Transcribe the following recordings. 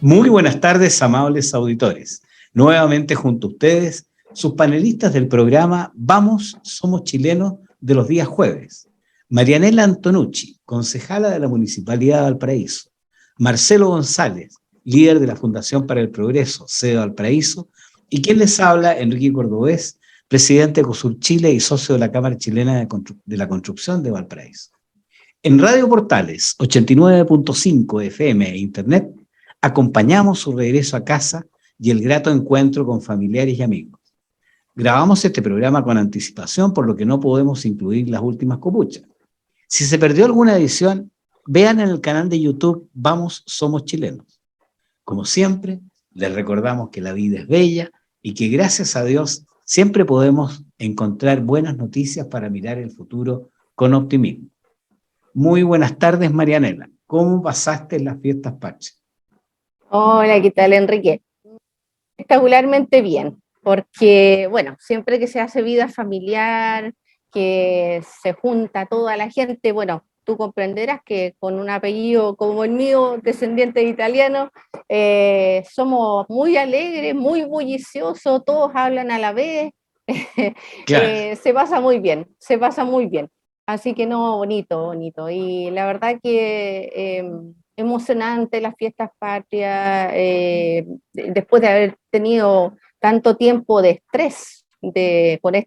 Muy buenas tardes, amables auditores. Nuevamente junto a ustedes, sus panelistas del programa Vamos, Somos Chilenos de los días jueves. Marianela Antonucci, concejala de la Municipalidad de Valparaíso. Marcelo González, líder de la Fundación para el Progreso, sede de Valparaíso. Y quien les habla, Enrique Cordobés, presidente de COSUR Chile y socio de la Cámara Chilena de la Construcción de Valparaíso. En Radio Portales 89.5 FM e Internet, acompañamos su regreso a casa y el grato encuentro con familiares y amigos. Grabamos este programa con anticipación, por lo que no podemos incluir las últimas copuchas. Si se perdió alguna edición, vean en el canal de YouTube Vamos, Somos Chilenos. Como siempre, les recordamos que la vida es bella y que gracias a Dios siempre podemos encontrar buenas noticias para mirar el futuro con optimismo. Muy buenas tardes, Marianela. ¿Cómo pasaste las fiestas patrias? Hola, ¿qué tal, Enrique? Espectacularmente bien, porque, bueno, siempre que se hace vida familiar, que se junta toda la gente, bueno, tú comprenderás que con un apellido como el mío, descendiente de italiano, somos muy alegres, muy bulliciosos, todos hablan a la vez, Claro. se pasa muy bien, se pasa muy bien. Así que no, bonito, bonito. Y la verdad que emocionante las fiestas patrias, después de haber tenido tanto tiempo de estrés,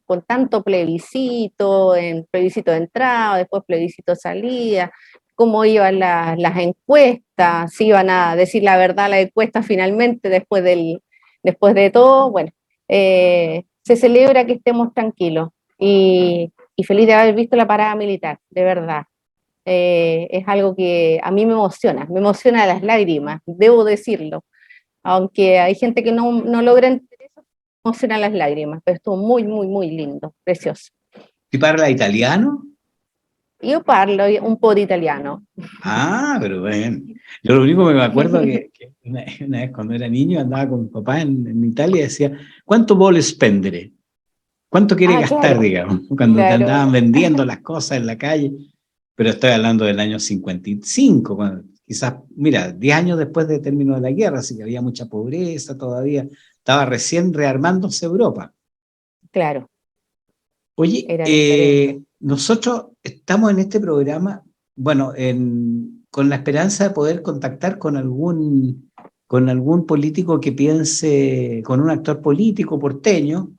con tanto plebiscito, en plebiscito de entrada, después plebiscito de salida, cómo iban las encuestas, si iban a decir la verdad la encuesta finalmente después de todo, bueno, se celebra que estemos tranquilos y feliz de haber visto la parada militar, de verdad. Es algo que a mí me emociona a las lágrimas, debo decirlo, aunque hay gente que no logra entender eso, me emociona a las lágrimas, pero estuvo muy, muy, muy lindo, precioso. ¿Y parla italiano? Io parlo un po' di italiano. Ah, pero bien. Yo lo único que me acuerdo que una vez cuando era niño andaba con mi papá en Italia y decía, ¿cuánto vuole spendere? ¿Cuánto quiere gastar, Claro, digamos? Cuando te andaban claro. vendiendo las cosas en la calle. Pero estoy hablando del año 55, cuando, quizás, mira, 10 años después de término de la guerra, así que había mucha pobreza todavía. Estaba recién rearmándose Europa. Claro, Oye, era diferente. nosotros estamos en este programa, bueno, con la esperanza de poder contactar con algún político que piense, con un actor político porteño,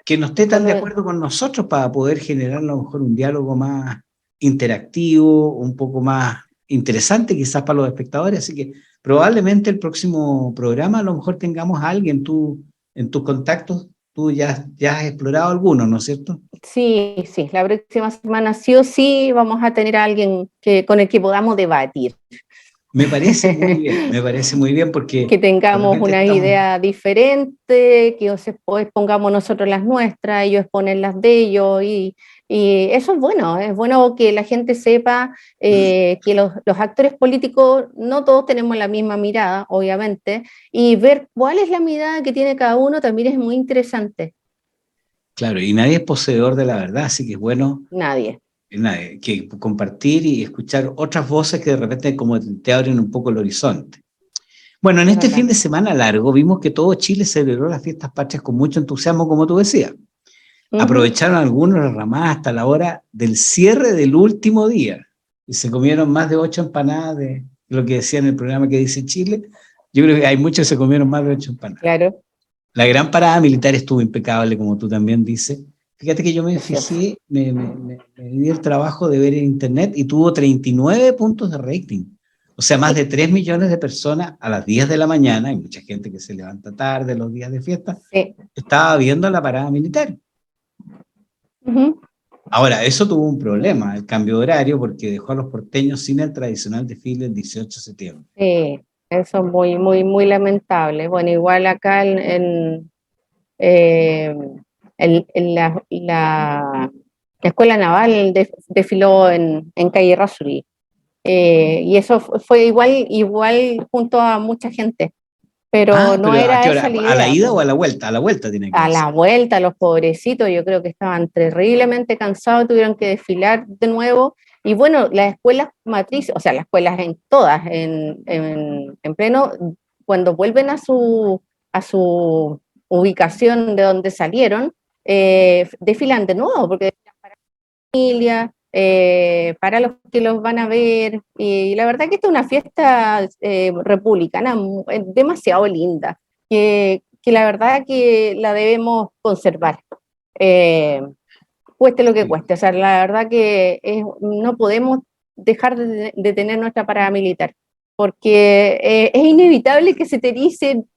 que no esté tan de Bueno, acuerdo con nosotros para poder generar a lo mejor un diálogo más interactivo, un poco más interesante quizás para los espectadores. Así que probablemente el próximo programa a lo mejor tengamos a alguien, tú en tus contactos, tú ya has explorado algunos, ¿no es cierto? sí, sí, la próxima semana sí o sí vamos a tener a alguien con el que podamos debatir. Me parece muy bien porque Que de tengamos repente una estamos, idea diferente, que después pongamos nosotros las nuestras, ellos ponen las de ellos, y eso es bueno que la gente sepa que los actores políticos no todos tenemos la misma mirada, obviamente, y ver cuál es la mirada que tiene cada uno también es muy interesante. claro, y nadie es poseedor de la verdad, así que es bueno Nadie. que compartir y escuchar otras voces que de repente como te abren un poco el horizonte. Bueno, en Es este verdad. fin de semana largo vimos que todo Chile celebró las fiestas patrias con mucho entusiasmo, como tú decías. Ujú. Aprovecharon algunos las ramadas hasta la hora del cierre del último día y se comieron más de 8 empanadas de lo que decía en el programa que dice Chile. Yo creo que hay muchos que se comieron más de 8 empanadas. Claro, La gran parada militar estuvo impecable, como tú también dices. Fíjate que yo me precioso. fijé, me di el trabajo de ver en internet y tuvo 39 puntos de rating. O sea, más Sí, de 3 millones de personas a las 10 de la mañana, hay mucha gente que se levanta tarde los días de fiesta, sí. estaba viendo la parada militar. Ujú. Ahora, eso tuvo un problema, el cambio de horario, porque dejó a los porteños sin el tradicional desfile el 18 de septiembre. Sí, eso es muy, muy, muy lamentable. Bueno, igual acá eh, la Escuela Naval desfiló en Calle Rasuri. Y eso fue igual junto a mucha gente, pero Ah, no pero ¿a era qué esa hora? la ¿A la idea, ida po. o a la vuelta? A la vuelta tiene que A ser. la vuelta, los pobrecitos, yo creo que estaban terriblemente cansados, tuvieron que desfilar de nuevo. Y bueno, las escuelas matrices, o sea, las escuelas en todas, en pleno, cuando vuelven a su ubicación de donde salieron, desfilan de nuevo, porque desfilan para la familia, para los que los van a ver, y la verdad que esta es una fiesta republicana demasiado linda, que la verdad que la debemos conservar. Cueste lo que cueste, o sea, la verdad que no podemos dejar de tener nuestra parada militar, porque es inevitable que se te ericen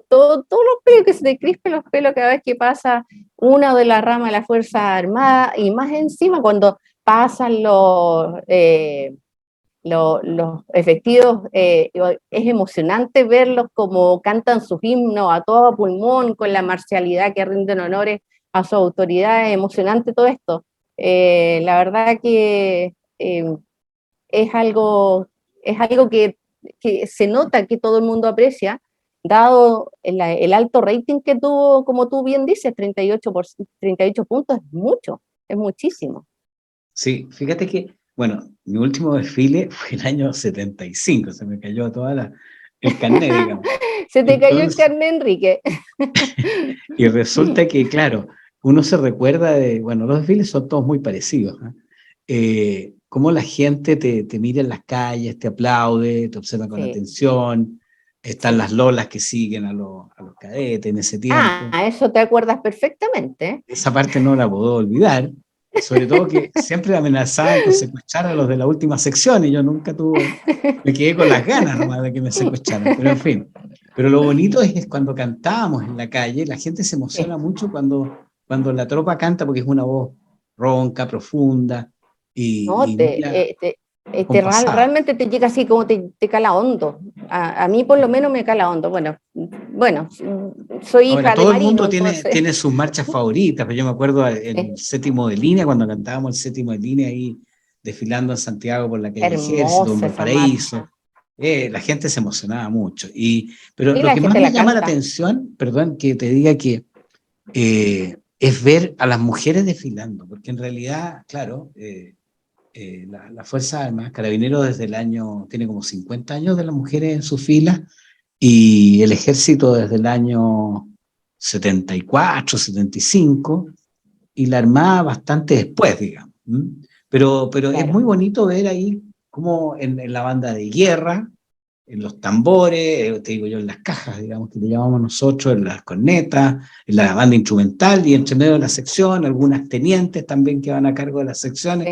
todos los pelos, que se te crispen los pelos cada vez que pasa una de las ramas de la Fuerza Armada, y más encima cuando pasan los efectivos, es emocionante verlos como cantan sus himnos a todo pulmón, con la marcialidad que rinden honores a su autoridad. Es emocionante todo esto. La verdad que es algo, es algo que se nota que todo el mundo aprecia, dado el alto rating que tuvo, como tú bien dices, 38 puntos, es mucho, es muchísimo. Sí, fíjate que, bueno, mi último desfile fue el año 75, se me cayó el carnet, digamos. Se te cayó el Entonces, carnet, Enrique. y resulta que, claro, uno se recuerda de, bueno, los desfiles son todos muy parecidos, ¿eh? Cómo la gente te mira en las calles, te aplaude, te observa con Sí, atención, están sí. las lolas que siguen a los cadetes en ese tiempo. Eso te acuerdas perfectamente. Esa parte no la puedo olvidar, sobre todo que siempre amenazaban con secuestrar a los de la última sección y yo nunca tuve, me quedé con las ganas nomás de que me secuestraran, pero en fin. Pero lo bonito es cuando cantábamos en la calle, la gente se Sí. emociona mucho cuando la tropa canta porque es una voz ronca, profunda No, y muy compasada. realmente te llega así como te cala hondo. A mí por lo menos me cala hondo. Bueno, soy Ahora, hija de todo el marino, mundo tiene, entonces tiene sus marchas favoritas, pero yo me acuerdo en el séptimo de línea, cuando cantábamos el séptimo de línea ahí desfilando en Santiago por la calle Ejército, en hermosa esa Valparaíso, marcha. la gente se emocionaba mucho. Pero Y lo la que más gente me la llama la canta. atención, perdón que te diga que es ver a las mujeres desfilando, porque en realidad, claro, la Fuerza Armadas, Carabineros desde el año, tiene como 50 años de las mujeres en su fila, y el ejército desde el año 74, 75, y la armada bastante después, digamos. Pero es Claro. muy bonito ver ahí como en la banda de guerra, en los tambores, te digo yo, en las cajas, digamos, que le llamamos nosotros, en las cornetas, en la banda instrumental y entre medio de la sección, algunas tenientes también que van a cargo de las secciones.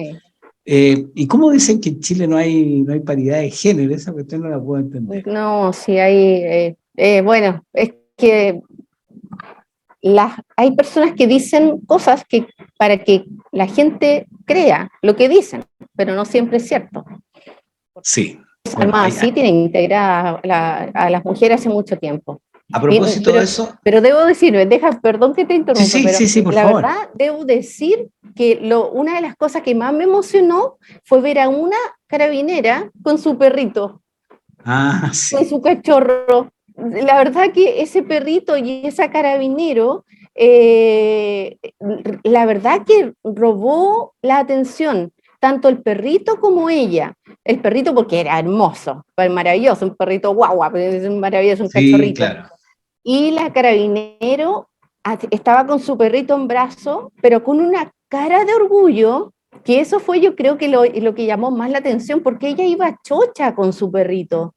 Sí. ¿Y cómo dicen que en Chile no hay paridad de género? Esa cuestión no la puedo entender. No, sí hay, bueno, es que hay personas que dicen cosas para que la gente crea lo que dicen, pero no siempre es cierto. Sí, bueno, Armada sí tienen integradas a las mujeres hace mucho tiempo. a Y- propósito de pero, eso, pero debo decir, perdón que te sí, interrumpa, sí, pero sí, sí, por la favor. verdad debo decir que una de las cosas que más me emocionó fue ver a una carabinera con su perrito, Ah, con sí, su cachorro. La verdad que ese perrito y esa carabinero, la verdad que robó la atención, tanto el perrito como ella. El perrito porque era hermoso, maravilloso, un perrito guagua, es maravilloso, un sí, cachorrito. claro. Y la carabinero estaba con su perrito en brazo, pero con una cara de orgullo, que eso fue yo creo que lo que llamó más la atención, porque ella iba chocha con su perrito.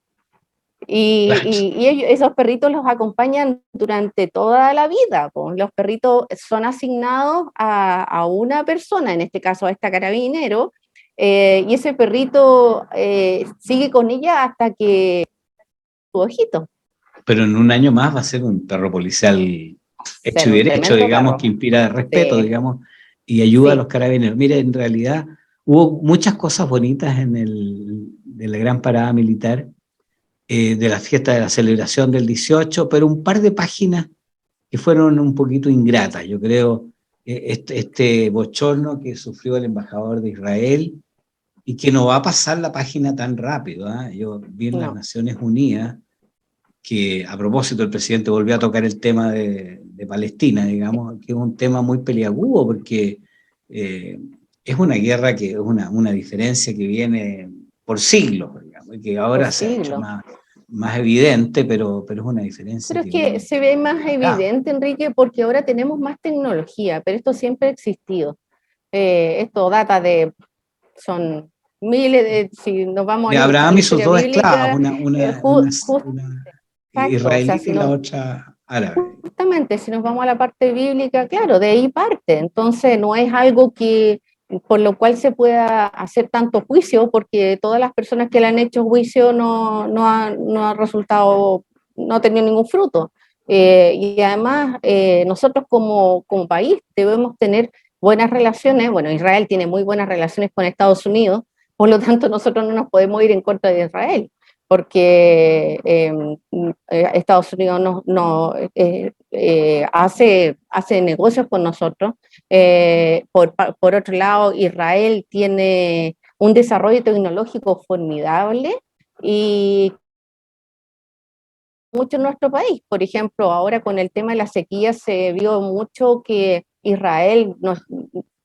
Claro. Esos perritos los acompañan durante toda la vida, pues. Los perritos son asignados a una persona, en este caso a esta carabinero, y ese perrito sigue con ella hasta que su ojito. Pero en un año más va a ser un perro policial hecho Ser y un derecho, tremendo digamos, que perro. inspira respeto, Sí, digamos, y ayuda a los sí, carabineros. Mire, en realidad hubo muchas cosas bonitas de la gran parada militar, de la fiesta de la celebración del 18, pero un par de páginas que fueron un poquito ingratas, yo creo, este bochorno que sufrió el embajador de Israel y que no va a pasar la página tan rápido. Yo vi en las no. Naciones Unidas que a propósito el presidente volvió a tocar el tema de Palestina, digamos, que es un tema muy peliagudo porque eh, es una guerra que es una diferencia que viene por siglos, digamos, y que Por ahora se ha hecho siglo. más evidente, pero es una diferencia. Pero es que se ve más evidente, Enrique, porque ahora tenemos más tecnología, pero esto siempre ha existido. Esto data de, son miles de, si nos vamos De a Abraham la y sus historia dos esclavas, bíblica, justamente, exacto, o sea, israelita si y la no, otra árabe. justamente, si nos vamos a la parte bíblica, claro, de ahí parte. Entonces, no es algo que por lo cual se pueda hacer tanto juicio, porque todas las personas que le han hecho juicio no ha resultado, no ha tenido ningún fruto. Y además, nosotros como país debemos tener buenas relaciones. Bueno, Israel tiene muy buenas relaciones con Estados Unidos, por lo tanto, nosotros no nos podemos ir en contra de Israel porque Estados Unidos hace negocios con nosotros. Por otro lado, Israel tiene un desarrollo tecnológico formidable y mucho en nuestro país. Por ejemplo, ahora con el tema de la sequía se vio mucho que Israel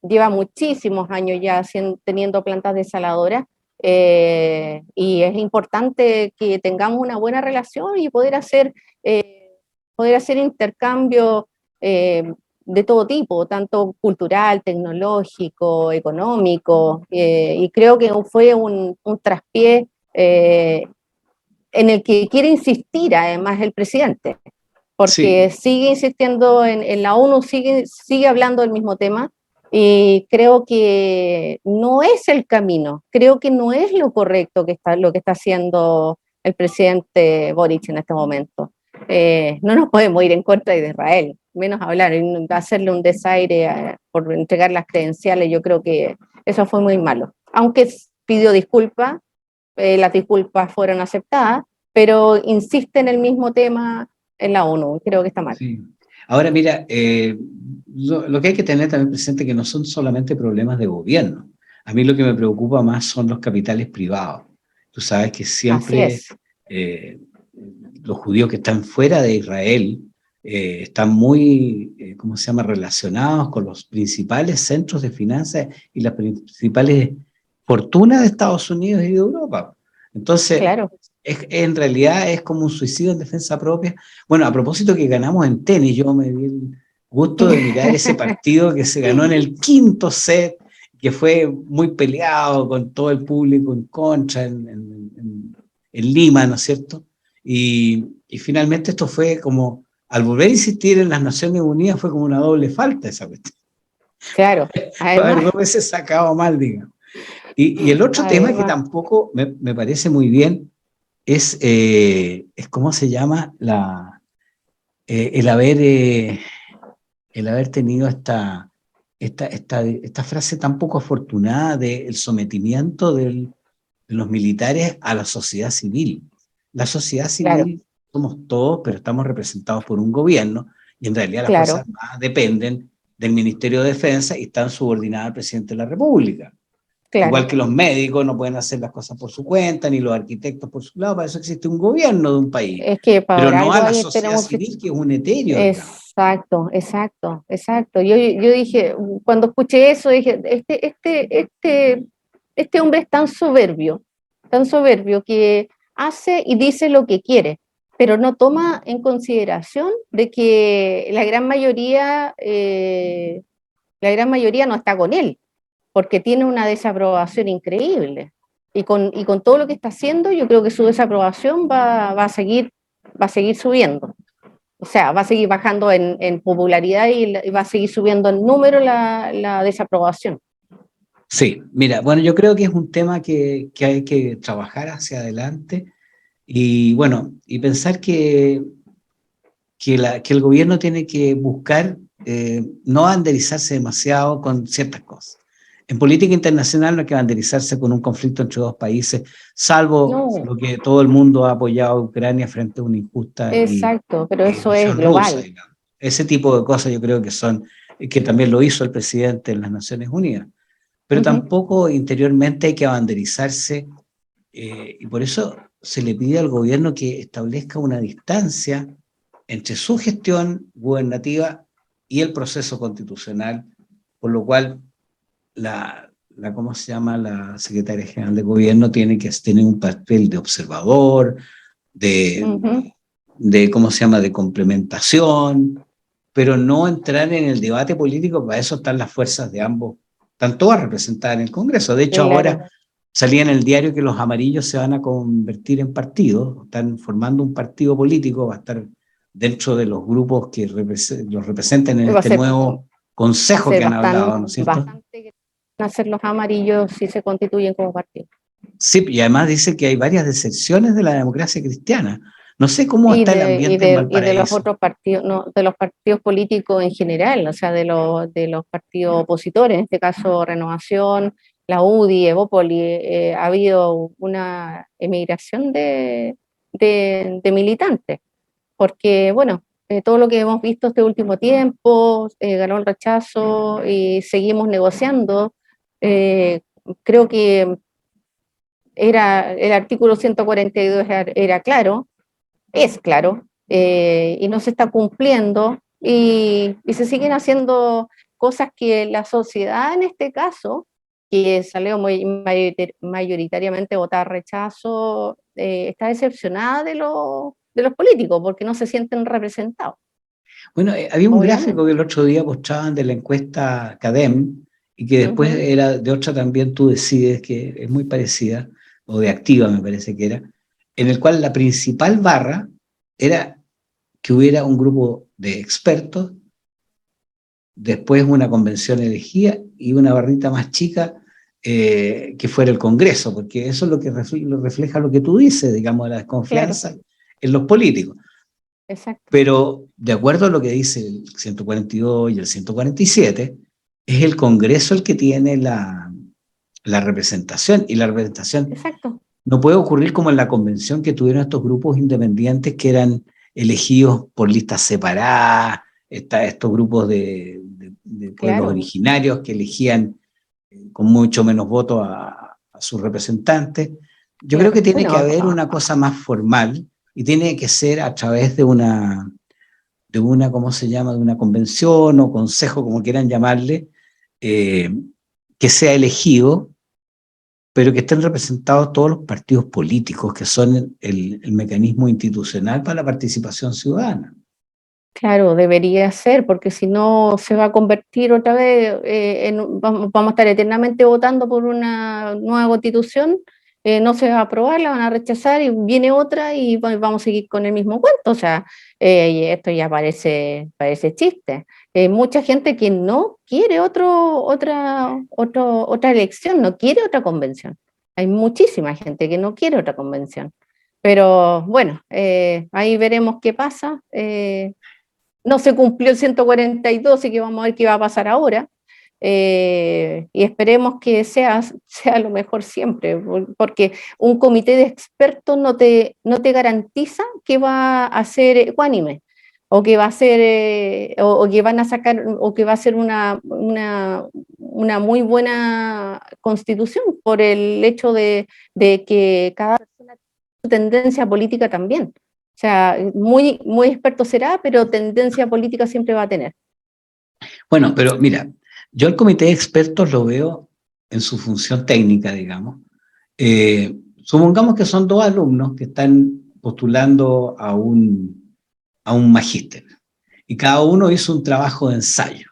lleva muchísimos años ya teniendo plantas desaladoras, y es importante que tengamos una buena relación y poder hacer intercambio de todo tipo, tanto cultural, tecnológico, económico, y creo que fue un traspié en el que quiere insistir además el presidente, porque Sí, sigue insistiendo en la ONU, sigue hablando del mismo tema, y creo que no es el camino, creo que no es lo correcto lo que está haciendo el presidente Boric en este momento. No nos podemos ir en contra de Israel, menos hablar, hacerle un desaire por entregar las credenciales, yo creo que eso fue muy malo. Aunque pidió disculpas, las disculpas fueron aceptadas, pero insiste en el mismo tema en la ONU, creo que está mal. sí. Ahora mira, lo que hay que tener también presente que no son solamente problemas de gobierno. A mí lo que me preocupa más son los capitales privados. Tú sabes que Así siempre es. eh, los judíos que están fuera de Israel están muy, ¿cómo se llama?, relacionados con los principales centros de finanzas y las principales fortunas de Estados Unidos y de Europa. Entonces, Claro. en realidad es como un suicidio en defensa propia. Bueno, a propósito que ganamos en tenis, yo me di el gusto de mirar ese partido que se ganó en el quinto set, que fue muy peleado con todo el público en contra en Lima, ¿no es cierto? Y finalmente esto fue como, al volver a insistir en las Naciones Unidas, fue como una doble falta esa cuestión. Claro, Fue haber además, dos veces sacado mal, digamos. Y el otro tema que además, tampoco me parece muy bien es ¿cómo se llama? Eh, el, haber, eh, el haber tenido esta frase tan poco afortunada del sometimiento de los militares a la sociedad civil. La sociedad claro, civil somos todos, pero estamos representados por un gobierno y en realidad las claro, Fuerzas Armadas dependen del Ministerio de Defensa y están subordinadas al presidente de la República. Igual claro. que los médicos no pueden hacer las cosas por su cuenta, ni los arquitectos por su lado, para eso existe un gobierno de un país, Es que pero para no a algo la ahí sociedad tenemos. civil, que es un etéreo, digamos. Exacto, exacto, exacto. Yo dije, cuando escuché eso, dije, este hombre es tan soberbio que hace y dice lo que quiere, pero no toma en consideración de que la gran mayoría no está con él, porque tiene una desaprobación increíble. Y con todo lo que está haciendo, yo creo que su desaprobación va a seguir subiendo. O sea, va a seguir bajando en popularidad y va a seguir subiendo en número la desaprobación. Sí, mira, bueno, yo creo que es un tema que hay que trabajar hacia adelante y bueno, y pensar que el gobierno tiene que buscar no banderizarse demasiado con ciertas cosas. En política internacional no hay que banderizarse con un conflicto entre dos países, salvo No, lo que todo el mundo ha apoyado a Ucrania frente a una injusta exacto, pero eso es invasión rusa, global. digamos. Ese tipo de cosas yo creo que también lo hizo el presidente en las Naciones Unidas. Pero Uh -huh. tampoco interiormente hay que banderizarse y por eso se le pide al gobierno que establezca una distancia entre su gestión gubernativa y el proceso constitucional, por lo cual ¿cómo se llama? La secretaria general de gobierno tiene que tener un papel de observador, de, de, ¿cómo se llama?, de complementación, pero no entrar en el debate político. Para eso están las fuerzas de ambos, están todas representadas en el Congreso. De hecho, claro. ahora salía en el diario que los amarillos se van a convertir en partidos, están formando un partido político, va a estar dentro de los grupos que los representan en este nuevo consejo que han hablado, ¿no es cierto? Bastante que van a ser los amarillos si se constituyen como partido. Sí, y además dice que hay varias deserciones de la democracia cristiana. No sé cómo está el ambiente en Valparaíso. Y de los otros partidos, no, de los partidos políticos en general, o sea, de los partidos opositores, en este caso Renovación, la UDI, Evópoli, ha habido una emigración de militantes, porque, bueno, todo lo que hemos visto este último tiempo, ganó el rechazo y seguimos negociando. Creo que era el artículo 142 era claro, es claro, y no se está cumpliendo, y se siguen haciendo cosas que la sociedad en este caso, que salió mayoritariamente a votar rechazo, está decepcionada de los políticos porque no se sienten representados. Bueno, había un gráfico que el otro día postraban de la encuesta CADEM y que después era de otra también, Tú Decides, que es muy parecida, o de Activa me parece que era, en el cual la principal barra era que hubiera un grupo de expertos, después una convención elegida y una barrita más chica que fuera el Congreso, porque eso es lo que refleja lo que tú dices, digamos, la desconfianza en los políticos. Exacto. Pero de acuerdo a lo que dice el 142 y el 147, es el Congreso el que tiene la representación, y la representación no puede ocurrir como en la convención, que tuvieron estos grupos independientes que eran elegidos por listas separadas, estos grupos de pueblos originarios que elegían con mucho menos votos a sus representantes. Yo creo que tiene que haber una cosa más formal, y tiene que ser a través de una, ¿cómo se llama?, de una convención o consejo, como quieran llamarle, que sea elegido, pero que estén representados todos los partidos políticos, que son el mecanismo institucional para la participación ciudadana. Claro, debería ser, porque si no se va a convertir otra vez, vamos a estar eternamente votando por una nueva constitución, no se va a aprobar, la van a rechazar y viene otra y vamos a seguir con el mismo cuento. O sea, esto ya parece chiste. Mucha gente que no quiere otra elección, no quiere otra convención. Hay muchísima gente que no quiere otra convención. Pero bueno, ahí veremos qué pasa. No se cumplió el 142, y que vamos a ver qué va a pasar ahora. Y esperemos que sea lo mejor siempre, porque un comité de expertos no te garantiza que va a ser ecuánime, o que va a ser, o que van a sacar, o que va a ser una muy buena constitución, por el hecho de que cada persona tiene su tendencia política también. O sea, muy, muy experto será, pero tendencia política siempre va a tener. Bueno, pero mira, yo el comité de expertos lo veo en su función técnica, digamos. Supongamos que son dos alumnos que están postulando a un magíster, y cada uno hizo un trabajo de ensayo.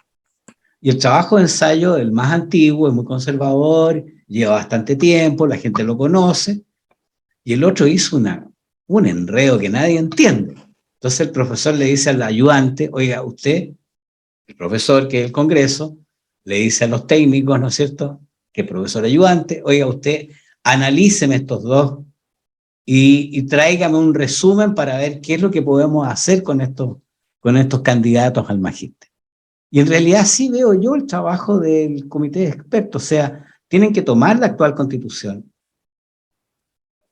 Y el trabajo de ensayo, el más antiguo, es muy conservador, lleva bastante tiempo, la gente lo conoce, y el otro hizo un enredo que nadie entiende. Entonces el profesor le dice al ayudante: oiga, usted, el profesor, que es el Congreso, le dice a los técnicos, ¿no es cierto?, que el profesor ayudante: oiga, usted, analíceme estos dos y tráigame un resumen para ver qué es lo que podemos hacer con estos candidatos al magíster. Y en realidad sí veo yo el trabajo del comité de expertos. O sea, tienen que tomar la actual Constitución,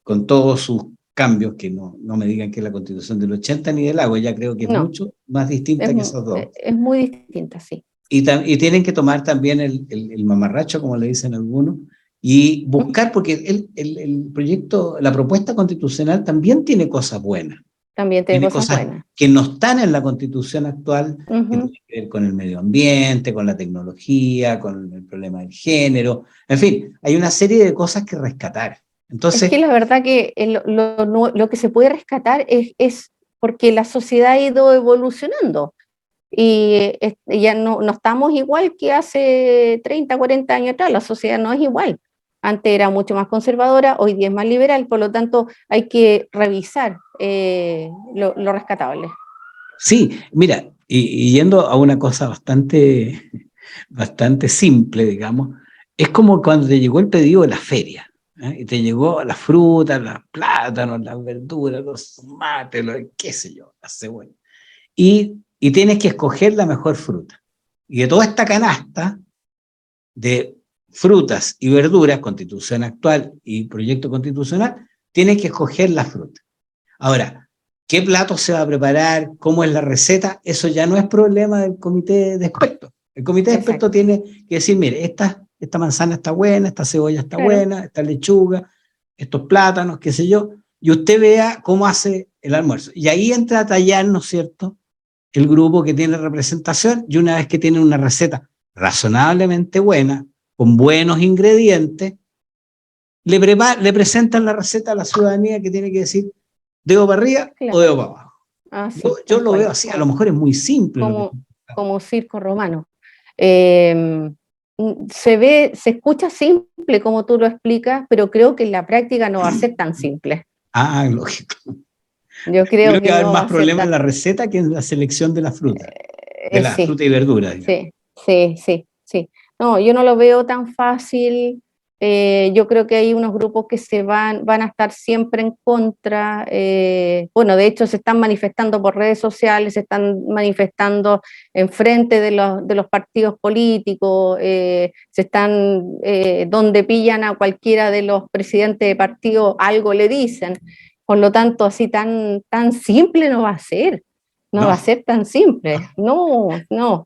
con todos sus cambios, que no me digan que es la Constitución del 80 ni del agua, ya creo que es mucho más distinta que esos dos. Es muy distinta, sí. Y tienen que tomar también el mamarracho, como le dicen algunos, y buscar, porque el proyecto, la propuesta constitucional también tiene cosas buenas. También tiene cosas buenas. Que no están en la Constitución actual, que tienen que ver con el medio ambiente, con la tecnología, con el problema del género. En fin, hay una serie de cosas que rescatar. Entonces, es que la verdad que lo que se puede rescatar es porque la sociedad ha ido evolucionando y ya no estamos igual que hace 30, 40 años atrás, la sociedad no es igual. Antes era mucho más conservadora, hoy día es más liberal, por lo tanto hay que revisar lo rescatable. sí, mira, y yendo a una cosa bastante simple, digamos, es como cuando te llegó el pedido de la feria, ¿eh? Y te llegó las frutas, los plátanos, las verduras, los tomates, qué sé yo, la cebolla. Y tienes que escoger la mejor fruta. Y de toda esta canasta de frutas y verduras, Constitución actual y proyecto constitucional, tienes que escoger la fruta. Ahora, ¿qué plato se va a preparar? ¿Cómo es la receta? Eso ya no es problema del comité de expertos. El comité de expertos tiene que decir, mire, esta manzana está buena, esta cebolla está buena, esta lechuga, estos plátanos, qué sé yo, y usted vea cómo hace el almuerzo. Y ahí entra a tallar, ¿no es cierto?, el grupo que tiene representación, y una vez que tienen una receta razonablemente buena, con buenos ingredientes, le presentan la receta a la ciudadanía que tiene que decir, ¿dedo para arriba o dedo para abajo? Yo lo veo así, a lo mejor es muy simple. Como circo romano. Se escucha simple como tú lo explicas, pero creo que en la práctica no va a ser tan simple. Lógico. Yo creo que va a haber más problemas en la receta que en la selección de la fruta, fruta y verdura. Sí. No, yo no lo veo tan fácil. Yo creo que hay unos grupos que van a estar siempre en contra. Bueno, de hecho se están manifestando por redes sociales, se están manifestando en frente de los partidos políticos, se están, donde pillan a cualquiera de los presidentes de partido, algo le dicen. Por lo tanto, así tan simple no va a ser. No va a ser tan simple. No.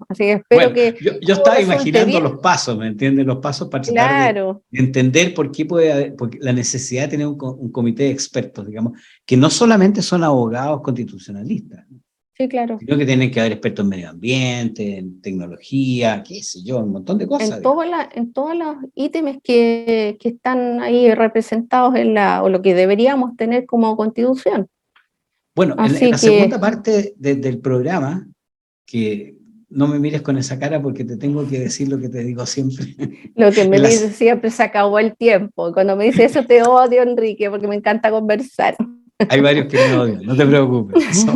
Así que espero que... Yo estaba imaginando los pasos, ¿me entiendes? Los pasos para tratar de entender por qué puede haber, porque la necesidad de tener un comité de expertos, digamos, que no solamente son abogados constitucionalistas. Sí, claro. Sino que tienen que haber expertos en medio ambiente, en tecnología, qué sé yo, un montón de cosas. En todos los ítems que están ahí representados o lo que deberíamos tener como constitución. Bueno, en la segunda parte del programa, que no me mires con esa cara porque te tengo que decir lo que te digo siempre. Lo que me dices siempre, se acabó el tiempo. Cuando me dices eso te odio, Enrique, porque me encanta conversar. Hay varios que me odian, no te preocupes.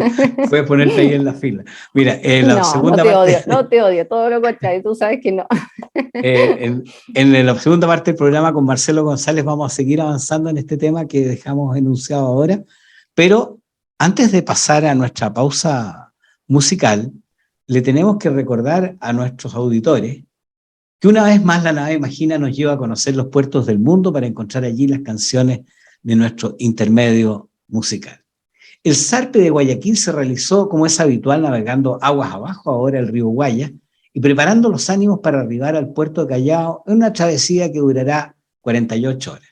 Puedes ponerte ahí en la fila. Mira, la segunda parte... No te odio, todo lo contrario, tú sabes que no. En la segunda parte del programa con Marcelo González vamos a seguir avanzando en este tema que dejamos enunciado ahora, pero antes de pasar a nuestra pausa musical, le tenemos que recordar a nuestros auditores que una vez más la nave Imagina nos lleva a conocer los puertos del mundo para encontrar allí las canciones de nuestro intermedio musical. El zarpe de Guayaquil se realizó, como es habitual, navegando aguas abajo ahora el río Guaya y preparando los ánimos para arribar al puerto de Callao en una travesía que durará 48 horas.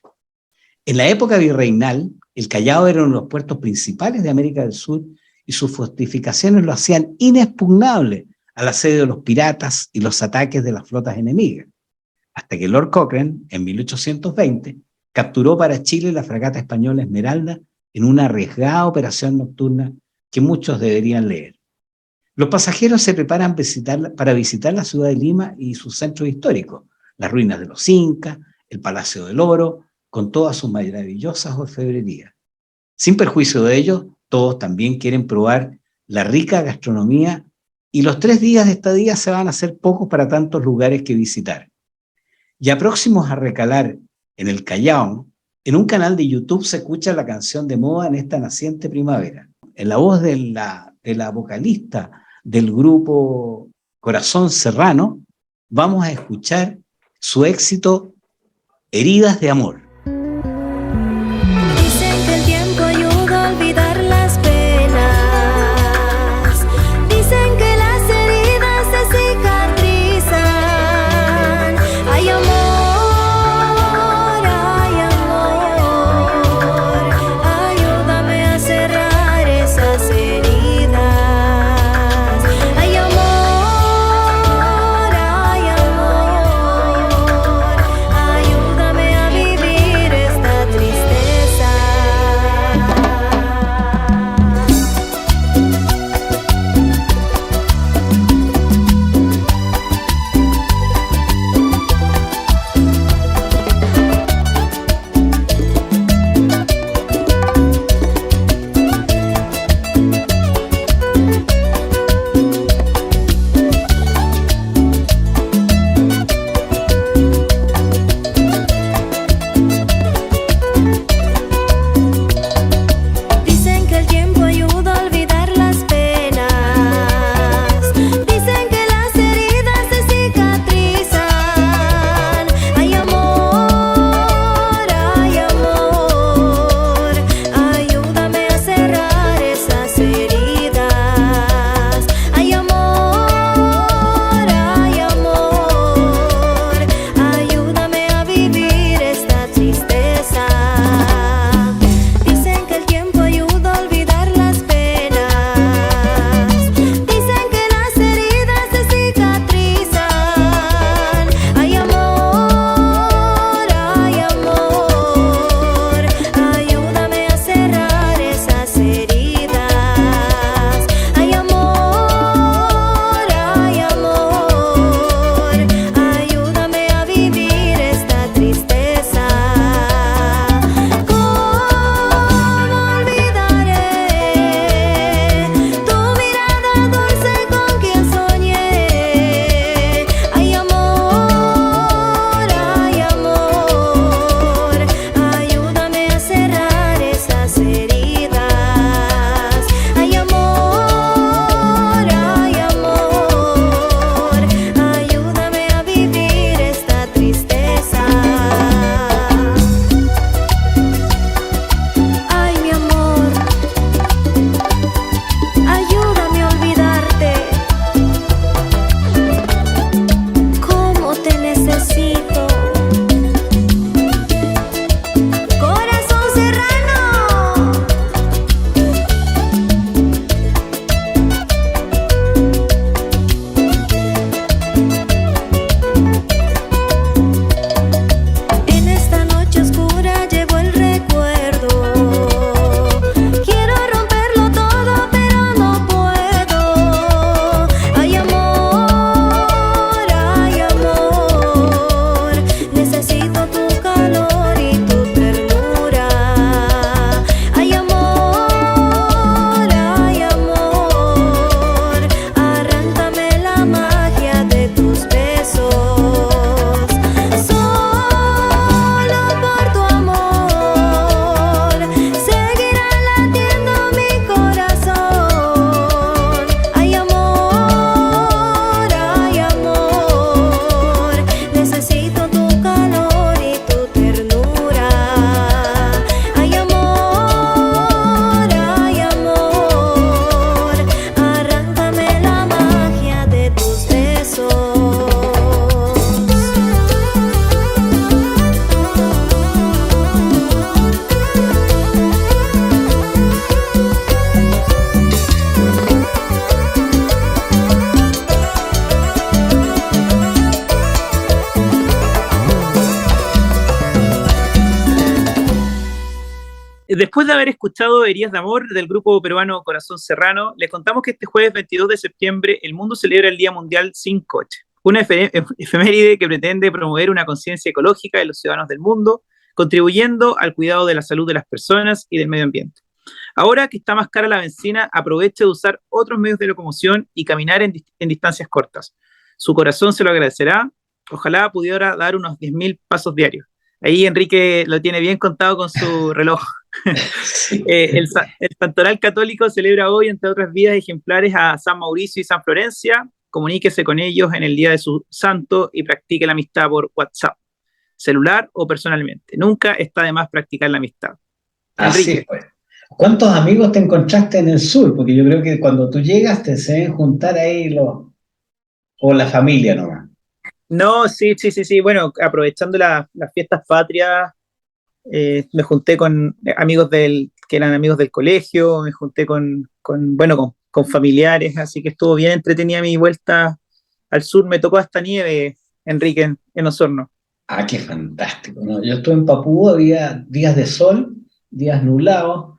En la época virreinal, el Callao era uno de los puertos principales de América del Sur y sus fortificaciones lo hacían inexpugnable al asedio de los piratas y los ataques de las flotas enemigas, hasta que Lord Cochrane, en 1820, capturó para Chile la fragata española Esmeralda en una arriesgada operación nocturna que muchos deberían leer. Los pasajeros se preparan para visitar la ciudad de Lima y sus centros históricos, las ruinas de los incas, el Palacio del Oro, con todas sus maravillosas orfebrerías. Sin perjuicio de ello, todos también quieren probar la rica gastronomía y los 3 días de estadía se van a hacer pocos para tantos lugares que visitar. Ya próximos a recalar en el Callao, en un canal de YouTube se escucha la canción de moda en esta naciente primavera. En la voz de la vocalista del grupo Corazón Serrano, vamos a escuchar su éxito Heridas de Amor. Dicen que el tiempo ayuda a olvidar las penas. Dicen que las heridas se cicatrizan. Hay amor, ayúdame a cerrar esas heridas. Hay amor, ayúdame a vivir. Después de haber escuchado Heridas de Amor del grupo peruano Corazón Serrano, les contamos que este jueves 22 de septiembre el mundo celebra el Día Mundial Sin Coche, una efeméride que pretende promover una conciencia ecológica de los ciudadanos del mundo, contribuyendo al cuidado de la salud de las personas y del medio ambiente. Ahora que está más cara la benzina, aproveche de usar otros medios de locomoción y caminar en distancias cortas. Su corazón se lo agradecerá. Ojalá pudiera dar unos 10.000 pasos diarios. Ahí Enrique lo tiene bien contado con su reloj. El Santoral Católico celebra hoy, entre otras vidas ejemplares, a San Mauricio y San Florencia. Comuníquese con ellos en el día de su santo y practique la amistad por WhatsApp, celular o personalmente. Nunca está de más practicar la amistad. Así Enrique. pues. ¿Cuántos amigos te encontraste en el sur? Porque yo creo que cuando tú llegas se deben juntar ahí o la familia nomás. No, sí. Bueno, aprovechando las fiestas patrias, me junté con amigos que eran amigos del colegio, me junté con familiares, así que estuvo bien entretenida mi vuelta al sur. Me tocó hasta nieve, Enrique, en Osorno. Ah, qué fantástico, ¿no? Yo estuve en Papúa, había días de sol, días nublados,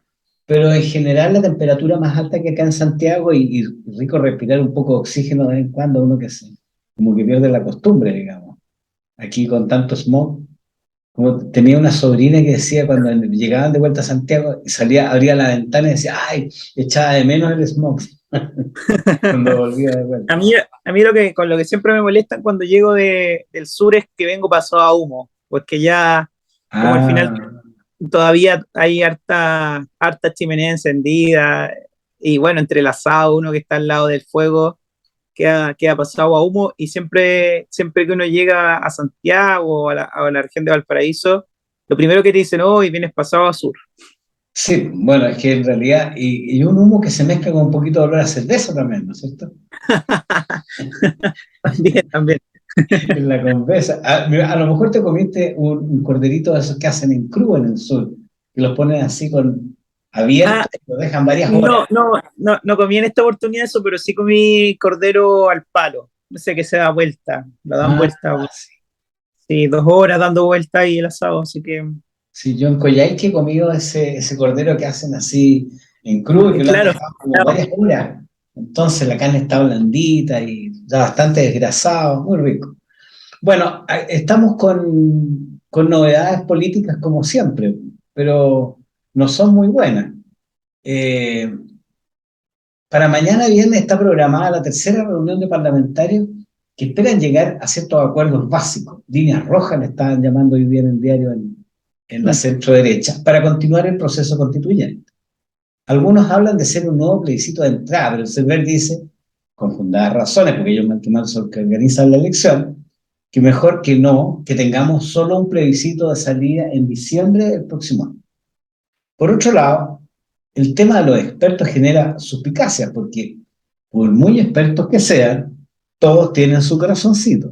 pero en general la temperatura más alta que acá en Santiago y rico respirar un poco de oxígeno de vez en cuando, uno como que pierde la costumbre, digamos. Aquí con tanto smog, como tenía una sobrina que decía cuando llegaban de vuelta a Santiago, abría la ventana y decía, ay, echaba de menos el smog cuando volvía de vuelta. A mí con lo que siempre me molesta cuando llego del sur es que vengo pasado a humo, porque ya como al final todavía hay harta chimenea encendida, y bueno, entre el asado, uno que está al lado del fuego, queda pasado a humo, y siempre que uno llega a Santiago o a la región de Valparaíso, lo primero que te dicen, hoy vienes pasado a sur. Sí, bueno, es que en realidad, y un humo que se mezcla con un poquito de olor a cerveza también, ¿no es cierto? También. En la conversa. A lo mejor te comiste un corderito de esos que hacen en crudo en el sur, que los ponen así abiertos, lo dejan varias horas. No comí en esta oportunidad eso, pero sí comí cordero al palo. No sé, que se da vuelta, lo dan vuelta. Sí, 2 horas dando vuelta ahí el asado, así que... Sí, yo en Coyhaique he comido ese cordero que hacen así en crudo y que lo han dejado como varias horas. Entonces la carne está blandita y ya bastante desgrasado, muy rico. Bueno, estamos con novedades políticas como siempre, pero no son muy buenas. Para mañana viernes está programada la tercera reunión de parlamentarios que esperan llegar a ciertos acuerdos básicos. Líneas rojas le estaban llamando hoy día en el diario en la centro derecha, para continuar el proceso constituyente. Algunos hablan de ser un nuevo plebiscito de entrada, pero el CERVEL dice, con fundadas razones, porque ellos son los que organizan la elección, que mejor que no, que tengamos solo un plebiscito de salida en diciembre del próximo año. Por otro lado, el tema de los expertos genera suspicacia, porque por muy expertos que sean, todos tienen su corazoncito.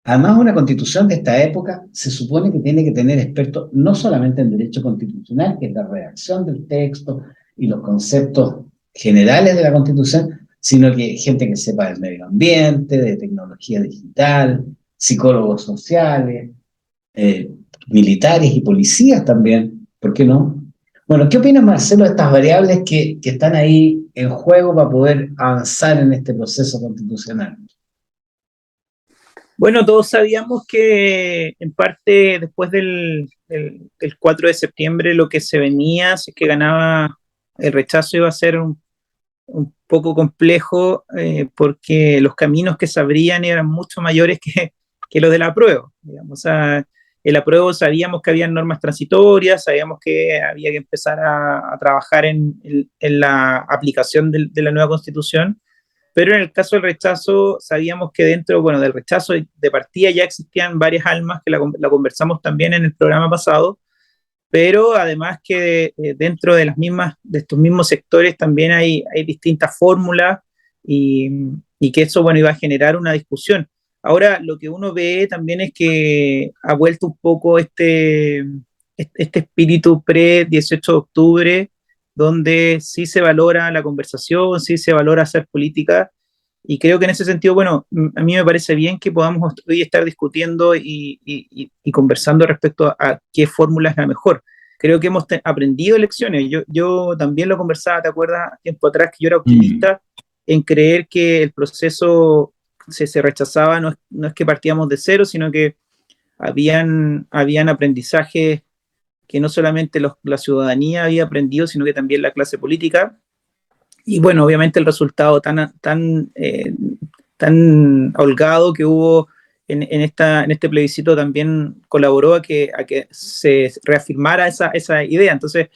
Además, una constitución de esta época se supone que tiene que tener expertos no solamente en derecho constitucional, que es la redacción del texto y los conceptos generales de la constitución, sino que gente que sepa del medio ambiente, de tecnología digital, psicólogos sociales, militares y policías también, ¿por qué no? Bueno, ¿qué opinas, Marcelo, de estas variables que están ahí en juego para poder avanzar en este proceso constitucional? Bueno, todos sabíamos que en parte después del 4 de septiembre lo que se venía, si es que ganaba el rechazo, iba a ser un poco complejo, porque los caminos que se abrían eran mucho mayores que los del apruebo, digamos. O sea, el apruebo sabíamos que había normas transitorias, sabíamos que había que empezar a trabajar en la aplicación de la nueva constitución, pero en el caso del rechazo sabíamos que dentro, bueno, del rechazo de partida ya existían varias almas, que la conversamos también en el programa pasado, pero además que dentro de estos mismos sectores también hay distintas fórmulas, y que eso, bueno, iba a generar una discusión. Ahora, lo que uno ve también es que ha vuelto un poco este espíritu pre-18 de octubre, donde sí se valora la conversación, sí se valora hacer política, y creo que en ese sentido, bueno, a mí me parece bien que podamos hoy estar discutiendo y conversando respecto a qué fórmula es la mejor. creo que hemos aprendido lecciones. Yo también lo conversaba, ¿te acuerdas? Tiempo atrás que yo era optimista en creer que el proceso se rechazaba, no es que partíamos de cero, sino que habían aprendizajes que no solamente la ciudadanía había aprendido, sino que también la clase política. Y bueno, obviamente el resultado tan holgado que hubo en este plebiscito también colaboró a que se reafirmara esa idea. Entonces,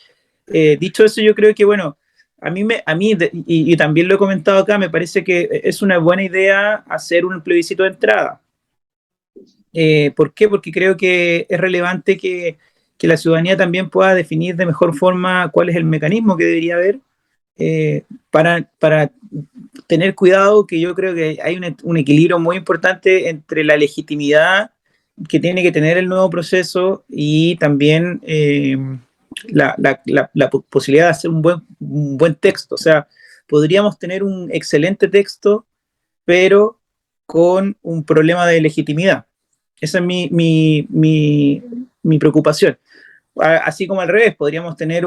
dicho eso, yo creo que, bueno, y también lo he comentado acá, me parece que es una buena idea hacer un plebiscito de entrada. ¿Por qué? Porque creo que es relevante que la ciudadanía también pueda definir de mejor forma cuál es el mecanismo que debería haber, para tener cuidado, que yo creo que hay un equilibrio muy importante entre la legitimidad que tiene que tener el nuevo proceso y también la posibilidad de hacer un buen texto. O sea, podríamos tener un excelente texto, pero con un problema de legitimidad. Esa es mi preocupación. Así como al revés, podríamos tener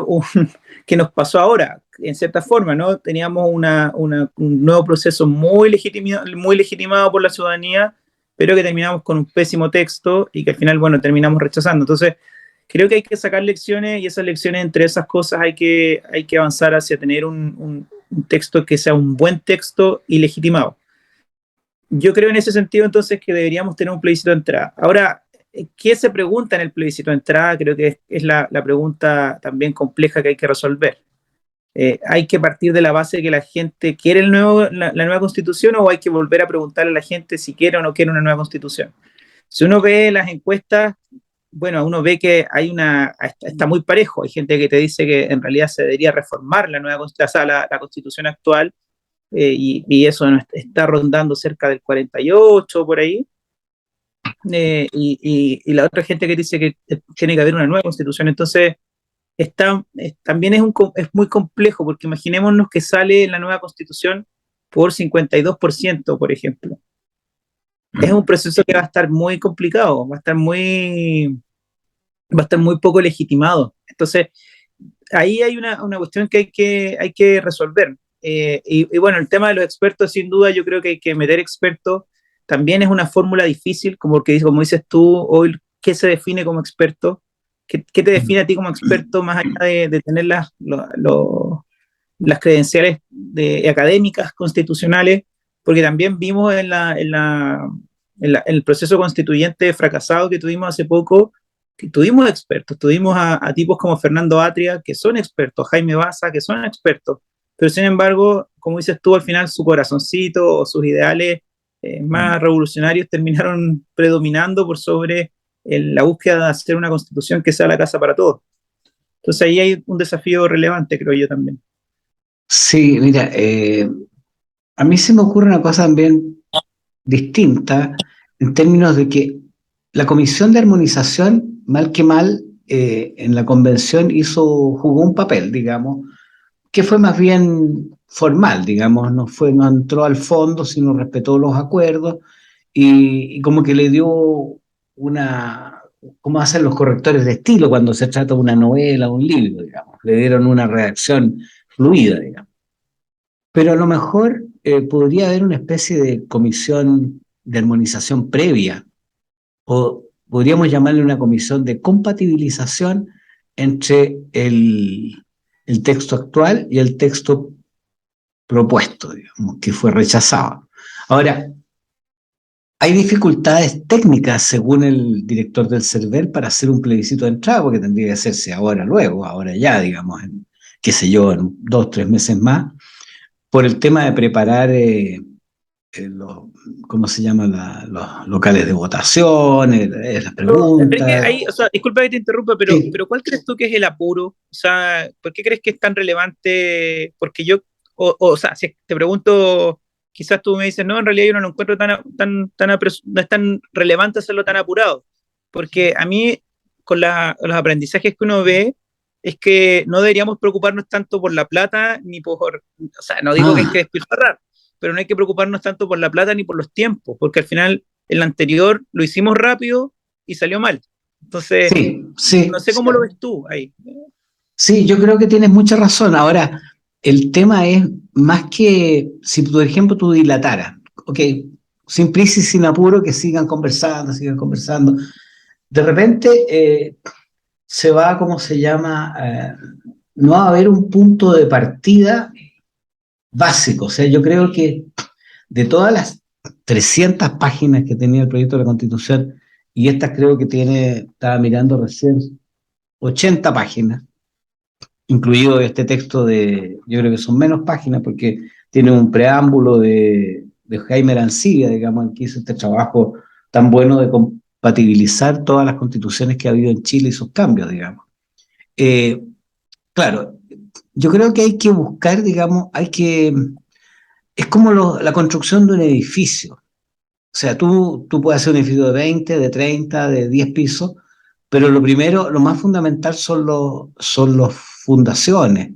que nos pasó ahora, en cierta forma, ¿no? Teníamos un nuevo proceso muy legitimado por la ciudadanía, pero que terminamos con un pésimo texto y que al final, bueno, terminamos rechazando. Entonces, creo que hay que sacar lecciones, y esas lecciones, entre esas cosas, hay que avanzar hacia tener un texto que sea un buen texto y legitimado. Yo creo en ese sentido, entonces, que deberíamos tener un plebiscito de entrada. Ahora, ¿qué se pregunta en el plebiscito de entrada? Creo que es la pregunta también compleja que hay que resolver. ¿Hay que partir de la base de que la gente quiere la nueva constitución, o hay que volver a preguntarle a la gente si quiere o no quiere una nueva constitución? Si uno ve las encuestas, bueno, uno ve que está muy parejo. Hay gente que te dice que en realidad se debería reformar la constitución actual, y eso está rondando cerca del 48 por ahí. Y la otra gente que dice que tiene que haber una nueva constitución. Entonces, también es muy complejo, porque imaginémonos que sale la nueva constitución por 52%, por ejemplo. Es un proceso que va a estar muy complicado, va a estar muy poco legitimado. Entonces, ahí hay una cuestión que hay que resolver. Y bueno, el tema de los expertos, sin duda, yo creo que hay que meter expertos. También es una fórmula difícil, como dices tú, hoy, ¿qué se define como experto? ¿Qué te define a ti como experto, más allá de tener las credenciales académicas, constitucionales? Porque también vimos en el proceso constituyente fracasado que tuvimos hace poco, que tuvimos expertos, tuvimos a tipos como Fernando Atria, que son expertos, Jaime Baza, que son expertos, pero sin embargo, como dices tú, al final su corazoncito o sus ideales más revolucionarios terminaron predominando por sobre la búsqueda de hacer una constitución que sea la casa para todos. Entonces ahí hay un desafío relevante, creo yo también. Sí, mira, a mí se me ocurre una cosa también distinta, en términos de que la Comisión de Armonización, mal que mal, en la convención jugó un papel, digamos, que fue más bien formal, digamos, no entró al fondo, sino respetó los acuerdos, y como que le dio cómo hacen los correctores de estilo cuando se trata de una novela o un libro, digamos, le dieron una redacción fluida, digamos. Pero a lo mejor podría haber una especie de comisión de armonización previa, o podríamos llamarle una comisión de compatibilización entre el texto actual y el texto propuesto, digamos, que fue rechazado. Ahora, hay dificultades técnicas, según el director del CERVEL, para hacer un plebiscito de entrada, porque tendría que hacerse ahora ya, digamos, qué sé yo, en 2 o 3 meses más, por el tema de preparar ¿cómo se llaman los locales de votación, las preguntas? Enrique, disculpa que te interrumpa, Sí. pero ¿cuál crees tú que es el apuro? O sea, ¿por qué crees que es tan relevante? Porque o sea, si te pregunto, quizás tú me dices, no, en realidad yo no lo encuentro no es tan relevante hacerlo tan apurado. Porque a mí, con los aprendizajes que uno ve, es que no deberíamos preocuparnos tanto por la plata, o sea, no digo que hay que despilfarrar, pero no hay que preocuparnos tanto por la plata ni por los tiempos, porque al final el anterior lo hicimos rápido y salió mal. Entonces, Sí, sí, no sé cómo lo ves tú ahí. sí, yo creo que tienes mucha razón. Ahora, el tema es más que si, por ejemplo, tú dilataras, ok, sin prisa y sin apuro, que sigan conversando, sigan conversando. De repente se va, ¿cómo se llama? No va a haber un punto de partida básico. O sea, yo creo que de todas las 300 páginas que tenía el proyecto de la Constitución, y esta creo que tiene, estaba mirando recién, 80 páginas, incluido este texto de, yo creo que son menos páginas porque tiene un preámbulo de Jaime Arancibia, digamos, que hizo este trabajo tan bueno de compatibilizar todas las constituciones que ha habido en Chile y sus cambios, digamos. Eh, claro, yo creo que hay que buscar, digamos, es como la construcción de un edificio. O sea, tú puedes hacer un edificio de 20, de 30, de 10 pisos, pero lo primero, lo más fundamental son los fundaciones.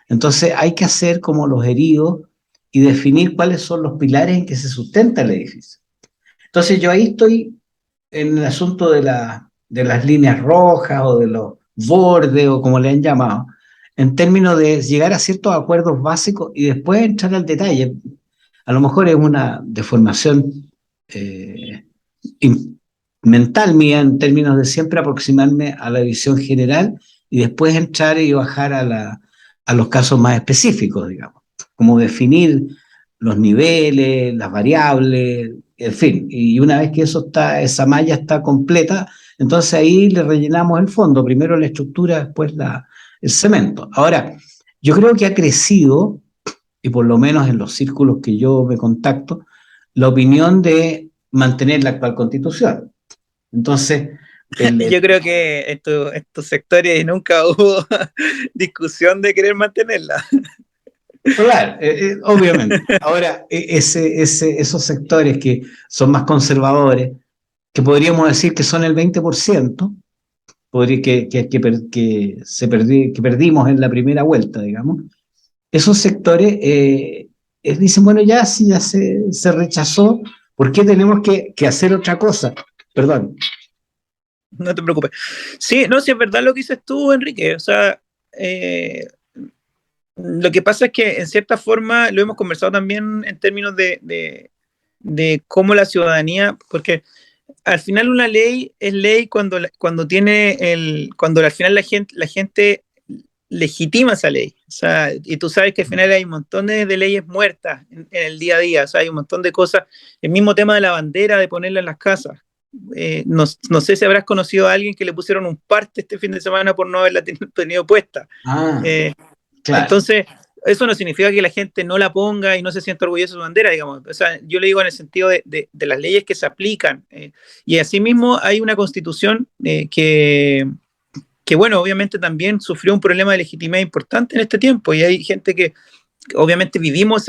Entonces hay que hacer como los heridos y definir cuáles son los pilares en que se sustenta el edificio. Entonces yo ahí estoy en el asunto de las líneas rojas o de los bordes o como le han llamado, en términos de llegar a ciertos acuerdos básicos y después entrar al detalle. A lo mejor es una deformación eh, mental mía en términos de siempre aproximarme a la visión general y después entrar y bajar a los casos más específicos, digamos, como definir los niveles, las variables, en fin, y una vez que eso está, esa malla está completa, entonces ahí le rellenamos el fondo, primero la estructura, después el cemento. Ahora, yo creo que ha crecido, y por lo menos en los círculos que yo me contacto, la opinión de mantener la actual constitución. Entonces, Yo creo que estos sectores nunca hubo discusión de querer mantenerla. claro, obviamente. Ahora, esos sectores que son más conservadores, que podríamos decir que son el 20%, que perdimos en la primera vuelta, digamos, esos sectores dicen, bueno, ya si ya se rechazó, ¿por qué tenemos que hacer otra cosa? Perdón. No te preocupes. Sí, no, si es verdad lo que dices tú, Enrique. O sea, eh, lo que pasa es que en cierta forma lo hemos conversado también en términos de cómo la ciudadanía, porque al final una ley es ley cuando tiene cuando al final la gente legitima esa ley. O sea, y tú sabes que al final hay un montón de leyes muertas en el día a día. O sea, hay un montón de cosas. El mismo tema de la bandera, de ponerla en las casas. No sé si habrás conocido a alguien que le pusieron un parte este fin de semana por no haberla tenido puesta. Ah, claro. Entonces, eso no significa que la gente no la ponga y no se sienta orgullosa de su bandera, digamos. O sea, yo le digo en el sentido de las leyes que se aplican. Y asimismo hay una constitución que, bueno, obviamente también sufrió un problema de legitimidad importante en este tiempo. Y hay gente que obviamente vivimos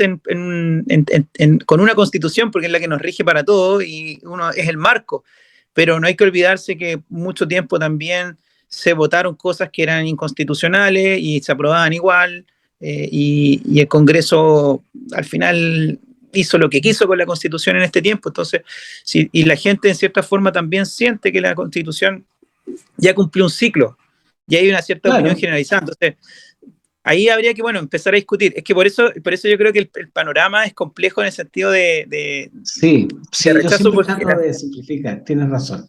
con una constitución porque es la que nos rige para todo y uno es el marco. Pero no hay que olvidarse que mucho tiempo también se votaron cosas que eran inconstitucionales y se aprobaban igual, y el Congreso al final hizo lo que quiso con la Constitución en este tiempo. Entonces, y la gente en cierta forma también siente que la Constitución ya cumplió un ciclo y hay una cierta opinión generalizada. Entonces, ahí habría que, bueno, empezar a discutir. Es que por eso yo creo que el panorama es complejo en el sentido sí, de yo rechazo. siempre trato de simplificar, tienes razón.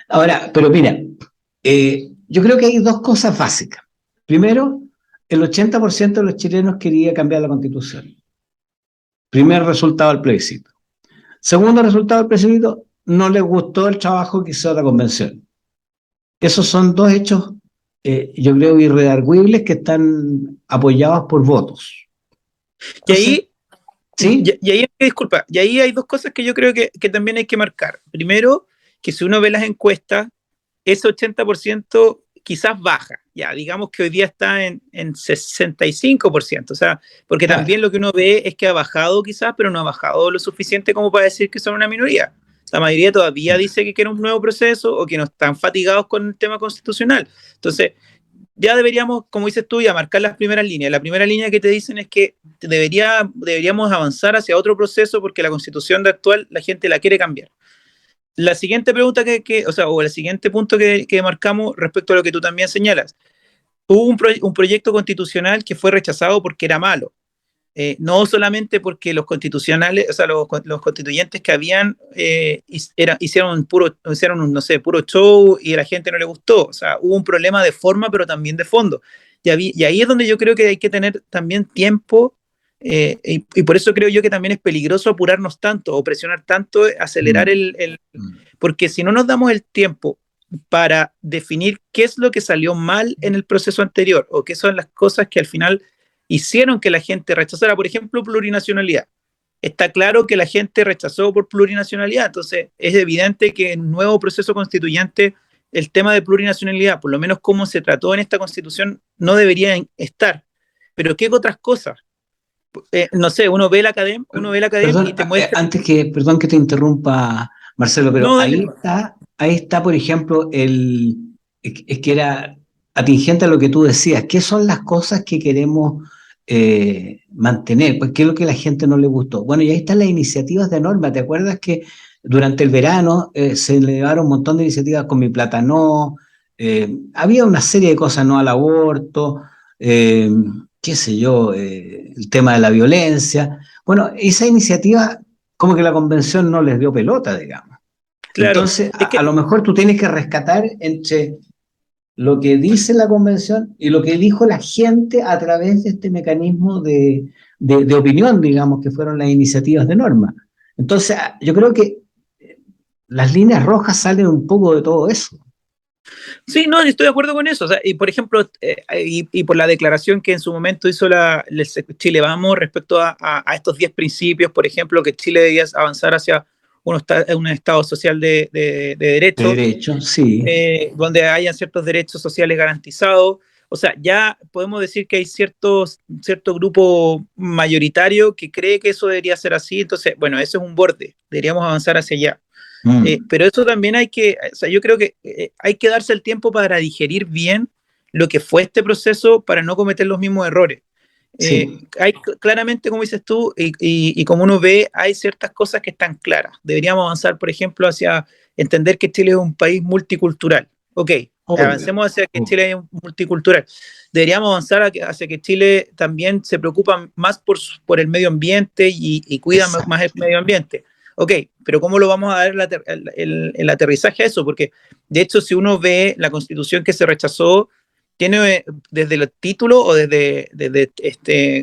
Ahora, pero mira, yo creo que hay dos cosas básicas. Primero, el 80% de los chilenos quería cambiar la constitución. Primer resultado del plebiscito. Segundo resultado del plebiscito, no les gustó el trabajo que hizo la convención. Esos son dos hechos, yo creo, irredarguibles que están apoyados por votos. Entonces, Y ahí, ¿sí? y ahí, disculpa, y ahí hay dos cosas que yo creo que también hay que marcar. Primero, que si uno ve las encuestas, ese 80% quizás baja, ya digamos que hoy día está en 65%, o sea, porque Claro. también lo que uno ve es que ha bajado quizás, pero no ha bajado lo suficiente como para decir que son una minoría. La mayoría todavía dice que quiere un nuevo proceso o que no están fatigados con el tema constitucional. Entonces, ya deberíamos, como dices tú, ya marcar las primeras líneas. La primera línea que te dicen es que deberíamos avanzar hacia otro proceso porque la constitución de actual la gente la quiere cambiar. la siguiente pregunta o el siguiente punto que marcamos respecto a lo que tú también señalas, hubo un proyecto constitucional que fue rechazado porque era malo. No solamente porque los constitucionales, o sea, los constituyentes que habían hicieron un, no sé, puro show y a la gente no le gustó. O sea, hubo un problema de forma, pero también de fondo. Y ahí es donde yo creo que hay que tener también tiempo, y por eso creo yo que también es peligroso apurarnos tanto o presionar tanto, acelerar porque si no nos damos el tiempo para definir qué es lo que salió mal en el proceso anterior o qué son las cosas que al final hicieron que la gente rechazara, por ejemplo, plurinacionalidad. Está claro que la gente rechazó por plurinacionalidad, entonces es evidente que en un nuevo proceso constituyente el tema de plurinacionalidad, por lo menos como se trató en esta constitución, no debería estar. Pero ¿qué otras cosas? No sé, uno ve la academia Perdón, y te muestra... perdón que te interrumpa, Marcelo, pero No, dale. ahí está, por ejemplo, es que era atingente a lo que tú decías. ¿Qué son las cosas que queremos mantener? Pues, ¿qué es lo que a la gente no le gustó? Bueno, y ahí están las iniciativas de norma. ¿Te acuerdas que durante el verano se elevaron un montón de iniciativas con Mi Plata No? Había una serie de cosas, no al aborto, eh, qué sé yo, el tema de la violencia. Bueno, esa iniciativa como que la convención no les dio pelota, digamos. Claro, Entonces, es que a lo mejor tú tienes que rescatar entre lo que dice la convención y lo que dijo la gente a través de este mecanismo de opinión, digamos, que fueron las iniciativas de norma. Entonces, yo creo que las líneas rojas salen un poco de todo eso. sí, no, estoy de acuerdo con eso. O sea, y por ejemplo, y por la declaración que en su momento hizo Chile Vamos respecto a estos 10 principios, por ejemplo, que Chile debía avanzar hacia un Estado social de De derecho, derecho, sí. donde hayan ciertos derechos sociales garantizados. O sea, ya podemos decir que hay cierto grupo mayoritario que cree que eso debería ser así. Entonces, bueno, eso es un borde. Deberíamos avanzar hacia allá. Pero eso también o sea, yo creo que hay que darse el tiempo para digerir bien lo que fue este proceso para no cometer los mismos errores. Sí, Hay claramente, como dices tú, y como uno ve, hay ciertas cosas que están claras. Deberíamos avanzar, por ejemplo, hacia entender que Chile es un país multicultural. Ok, obvio. avancemos hacia que Chile es multicultural. Deberíamos avanzar hacia que Chile también se preocupa más por el medio ambiente y cuida más el medio ambiente. Ok, pero ¿cómo lo vamos a dar el aterrizaje a eso? Porque, de hecho, si uno ve la constitución que se rechazó, tiene desde el título o desde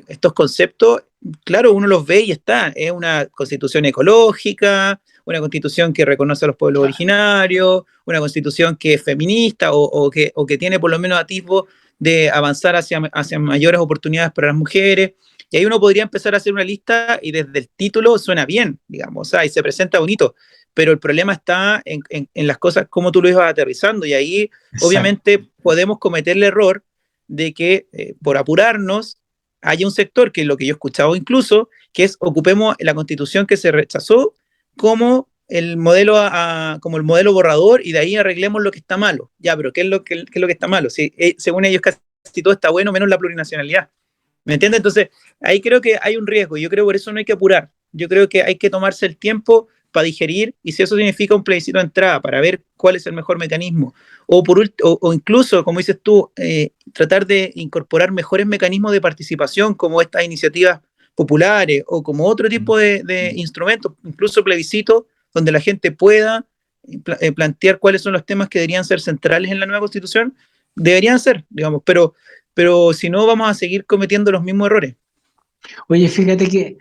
estos conceptos, claro, uno los ve y está. Es una constitución ecológica, una constitución que reconoce a los pueblos originarios, una constitución que es feminista o que tiene por lo menos atisbo de avanzar hacia mayores oportunidades para las mujeres. Y ahí uno podría empezar a hacer una lista y desde el título suena bien, digamos, o sea, y se presenta bonito, pero el problema está en las cosas, cómo tú lo ibas aterrizando, y ahí Exacto. obviamente podemos cometer el error de que por apurarnos haya un sector, que es lo que yo he escuchado incluso, que es ocupemos la constitución que se rechazó como el modelo, como el modelo borrador y de ahí arreglemos lo que está malo. Ya, pero ¿qué es lo que está malo? Si, según ellos casi todo está bueno, menos la plurinacionalidad. ¿Me entiendes? Entonces, ahí creo que hay un riesgo. Yo creo que por eso no hay que apurar. Yo creo que hay que tomarse el tiempo para digerir y si eso significa un plebiscito de entrada para ver cuál es el mejor mecanismo o incluso, como dices tú, tratar de incorporar mejores mecanismos de participación como estas iniciativas populares o como otro tipo de instrumentos, incluso plebiscito, donde la gente pueda plantear cuáles son los temas que deberían ser centrales en la nueva constitución, deberían ser, digamos, pero si no vamos a seguir cometiendo los mismos errores. Oye, fíjate que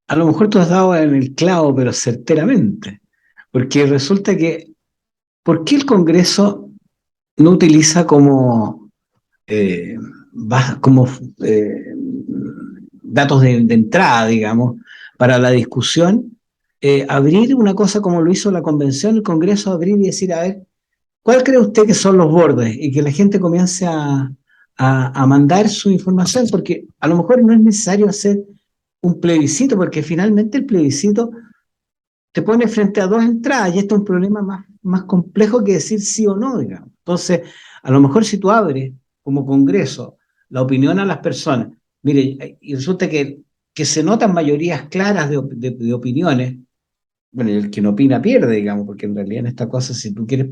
a lo mejor tú has dado en el clavo, pero certeramente, porque resulta que, ¿por qué el Congreso no utiliza eh, como datos de entrada, digamos, para la discusión, abrir una cosa como lo hizo la convención, el Congreso abrir y decir, a ver, ¿cuál cree usted que son los bordes? Y que la gente comience a mandar su información, porque a lo mejor no es necesario hacer un plebiscito, porque finalmente el plebiscito te pone frente a dos entradas y esto es un problema más complejo que decir sí o no, digamos. Entonces, a lo mejor si tú abres como Congreso la opinión a las personas, mire, y resulta que se notan mayorías claras de opiniones, bueno, y el que no opina pierde, digamos, porque en realidad en esta cosa, si tú quieres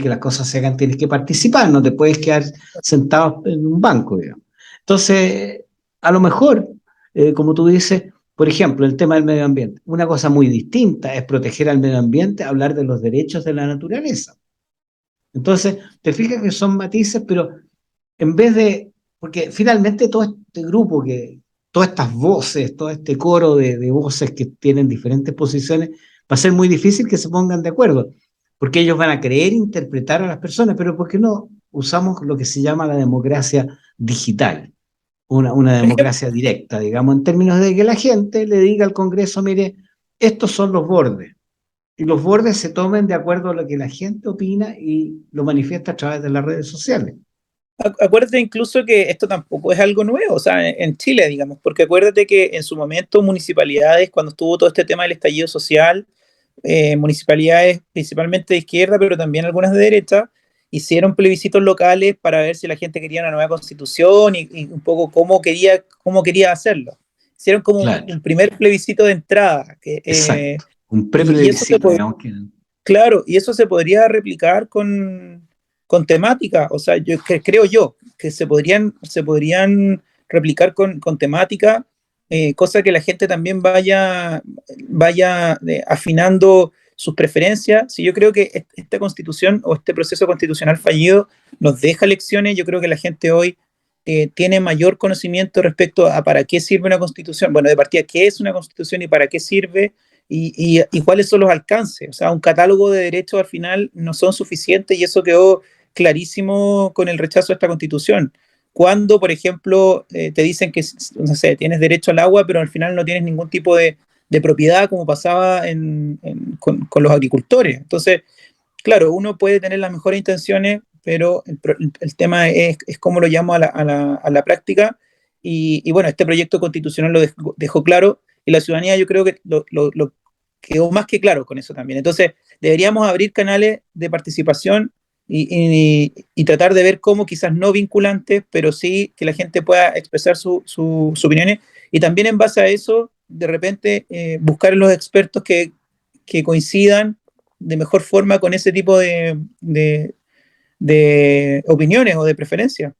que las cosas se hagan, tienes que participar, no te puedes quedar sentado en un banco, digamos. Entonces, a lo mejor, como tú dices, por ejemplo, el tema del medio ambiente. Una cosa muy distinta es proteger al medio ambiente, hablar de los derechos de la naturaleza. Entonces, te fijas que son matices, pero en vez de, porque finalmente todo este grupo, todas estas voces, todo este coro de voces que tienen diferentes posiciones, va a ser muy difícil que se pongan de acuerdo, porque ellos van a querer interpretar a las personas, pero ¿por qué no usamos lo que se llama la democracia digital? Una Por ejemplo, democracia directa, digamos, en términos de que la gente le diga al Congreso, mire, estos son los bordes, y los bordes se tomen de acuerdo a lo que la gente opina y lo manifiesta a través de las redes sociales. acuérdate incluso que esto tampoco es algo nuevo, o sea, en Chile, digamos, porque acuérdate que en su momento municipalidades, cuando estuvo todo este tema del estallido social, municipalidades principalmente de izquierda, pero también algunas de derecha, hicieron plebiscitos locales para ver si la gente quería una nueva constitución y un poco cómo quería hacerlo. Hicieron como Claro, un primer plebiscito de entrada, exacto. Un y eso se preplebiscito, digamos que. claro, y eso se podría replicar con temática, o sea, creo yo que se podrían replicar con temática, cosa que la gente también vaya afinando sus preferencias. Si yo creo que esta constitución o este proceso constitucional fallido nos deja lecciones, yo creo que la gente hoy tiene mayor conocimiento respecto a para qué sirve una constitución, bueno, de partida, qué es una constitución y para qué sirve, y cuáles son los alcances. O sea, un catálogo de derechos al final no son suficientes y eso quedó clarísimo con el rechazo a esta constitución. Cuando, por ejemplo, te dicen que, no sé, tienes derecho al agua, pero al final no tienes ningún tipo de propiedad, como pasaba con los agricultores. Entonces, claro, uno puede tener las mejores intenciones, pero el tema es cómo lo llamo a la práctica. Y bueno, este proyecto constitucional lo dejó claro y la ciudadanía yo creo que lo quedó más que claro con eso también. Entonces, deberíamos abrir canales de participación y tratar de ver cómo quizás no vinculantes, pero sí que la gente pueda expresar sus opiniones y también en base a eso, de repente, buscar en los expertos que coincidan de mejor forma con ese tipo de opiniones o de preferencias.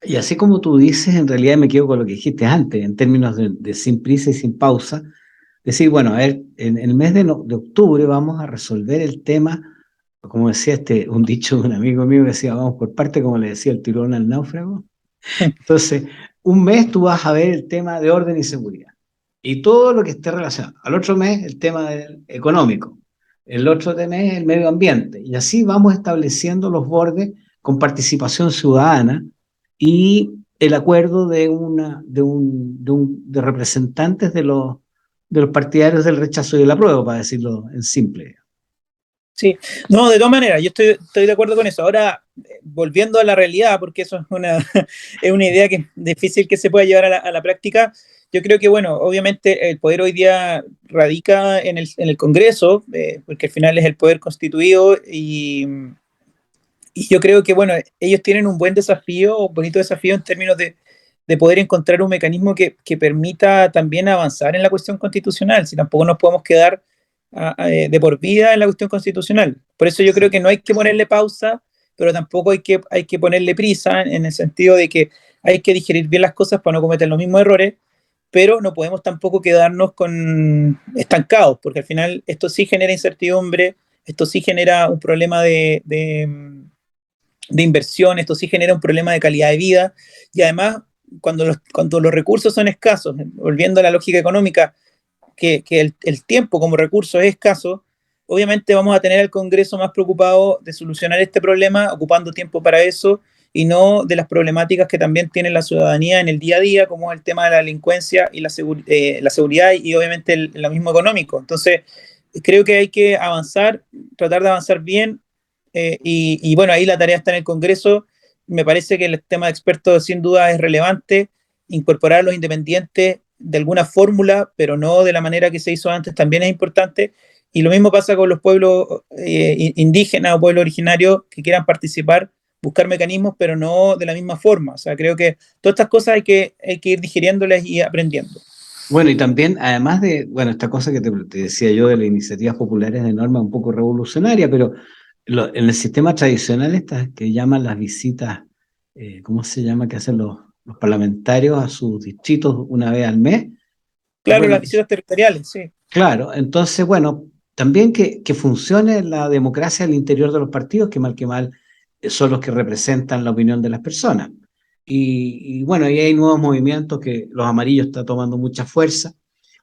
Y así como tú dices, en realidad me quedo con lo que dijiste antes, en términos de sin prisa y sin pausa. Decir, bueno, a ver, en el mes de octubre vamos a resolver el tema, como decía un dicho de un amigo mío que decía, vamos por parte, como le decía el tiburón al náufrago. Entonces, un mes tú vas a ver el tema de orden y seguridad y todo lo que esté relacionado. Al otro mes, el tema económico. El otro mes, el medio ambiente. Y así vamos estableciendo los bordes con participación ciudadana y el acuerdo de representantes de los partidarios del rechazo y del apruebo, para decirlo en simple. Sí, no, de todas maneras, yo estoy de acuerdo con eso. Ahora, volviendo a la realidad, porque eso es es una idea que es difícil que se pueda llevar a la práctica, yo creo que, bueno, obviamente el poder hoy día radica en el Congreso, porque al final es el poder constituido y yo creo que, bueno, ellos tienen un buen desafío, un bonito desafío en términos de poder encontrar un mecanismo que permita también avanzar en la cuestión constitucional, si tampoco nos podemos quedar de por vida en la cuestión constitucional. Por eso yo creo que no hay que ponerle pausa, pero tampoco hay que ponerle prisa en el sentido de que hay que digerir bien las cosas para no cometer los mismos errores, pero no podemos tampoco quedarnos estancados, porque al final esto sí genera incertidumbre, esto sí genera un problema de inversión, esto sí genera un problema de calidad de vida, y además, cuando los recursos son escasos, volviendo a la lógica económica, que el tiempo como recurso es escaso, obviamente vamos a tener al Congreso más preocupado de solucionar este problema, ocupando tiempo para eso, y no de las problemáticas que también tiene la ciudadanía en el día a día, como el tema de la delincuencia y la seguridad y obviamente lo mismo económico. Entonces, creo que hay que avanzar, tratar de avanzar bien, y bueno, ahí la tarea está en el Congreso. Me parece que el tema de expertos sin duda es relevante, incorporar a los independientes de alguna fórmula, pero no de la manera que se hizo antes, también es importante. Y lo mismo pasa con los pueblos indígenas o pueblos originarios que quieran participar, buscar mecanismos, pero no de la misma forma. O sea, creo que todas estas cosas hay que ir digiriéndolas y aprendiendo. Bueno, y también, además de, bueno, esta cosa que te decía yo de las iniciativas populares de norma un poco revolucionaria, pero en el sistema tradicional estas que llaman las visitas, ¿cómo se llama? Que hacen los parlamentarios a sus distritos una vez al mes. Claro, las Bueno, visitas territoriales, sí. claro, entonces, bueno, también que funcione la democracia al interior de los partidos, que mal son los que representan la opinión de las personas. Y bueno, ahí hay nuevos movimientos que los amarillos está tomando mucha fuerza.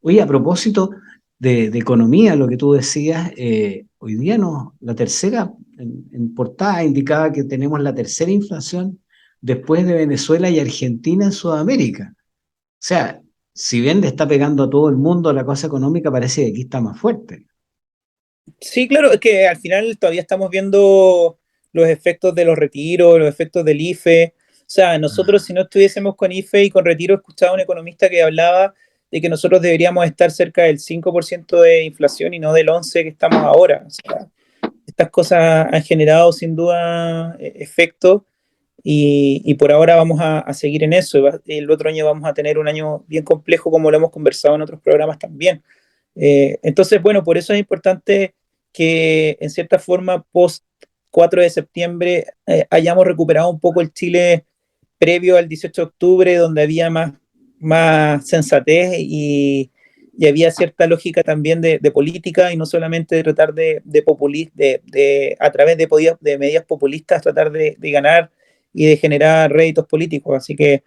Oye, a propósito de economía, lo que tú decías, hoy día no, la tercera, en portada indicaba que tenemos la tercera inflación después de Venezuela y Argentina en Sudamérica. O sea, si bien le está pegando a todo el mundo la cosa económica, parece que aquí está más fuerte. Sí, claro, es que al final todavía estamos viendo los efectos de los retiros, los efectos del IFE. O sea, nosotros si no estuviésemos con IFE y con retiro, escuchaba a un economista que hablaba de que nosotros deberíamos estar cerca del 5% de inflación y no del 11% que estamos ahora. O sea, estas cosas han generado sin duda efectos y por ahora vamos a seguir en eso. El otro año vamos a tener un año bien complejo como lo hemos conversado en otros programas también. Entonces, bueno, por eso es importante que en cierta forma post 4 de septiembre hayamos recuperado un poco el Chile previo al 18 de octubre, donde había más sensatez y había cierta lógica también de política y no solamente de tratar a través de medidas populistas tratar de ganar y de generar réditos políticos. Así que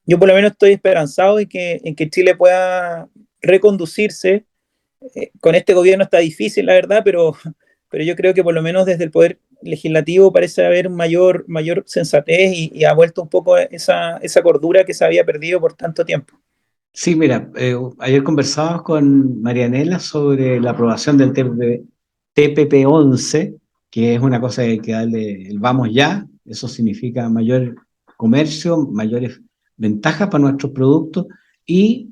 yo por lo menos estoy esperanzado en que Chile pueda reconducirse. Con este gobierno está difícil, la verdad, pero yo creo que por lo menos desde el Poder Legislativo parece haber mayor sensatez y ha vuelto un poco esa cordura que se había perdido por tanto tiempo. Sí, mira, ayer conversábamos con Marianela sobre la aprobación del TPP-11, que es una cosa que hay que darle el vamos ya. Eso significa mayor comercio, mayores ventajas para nuestros productos y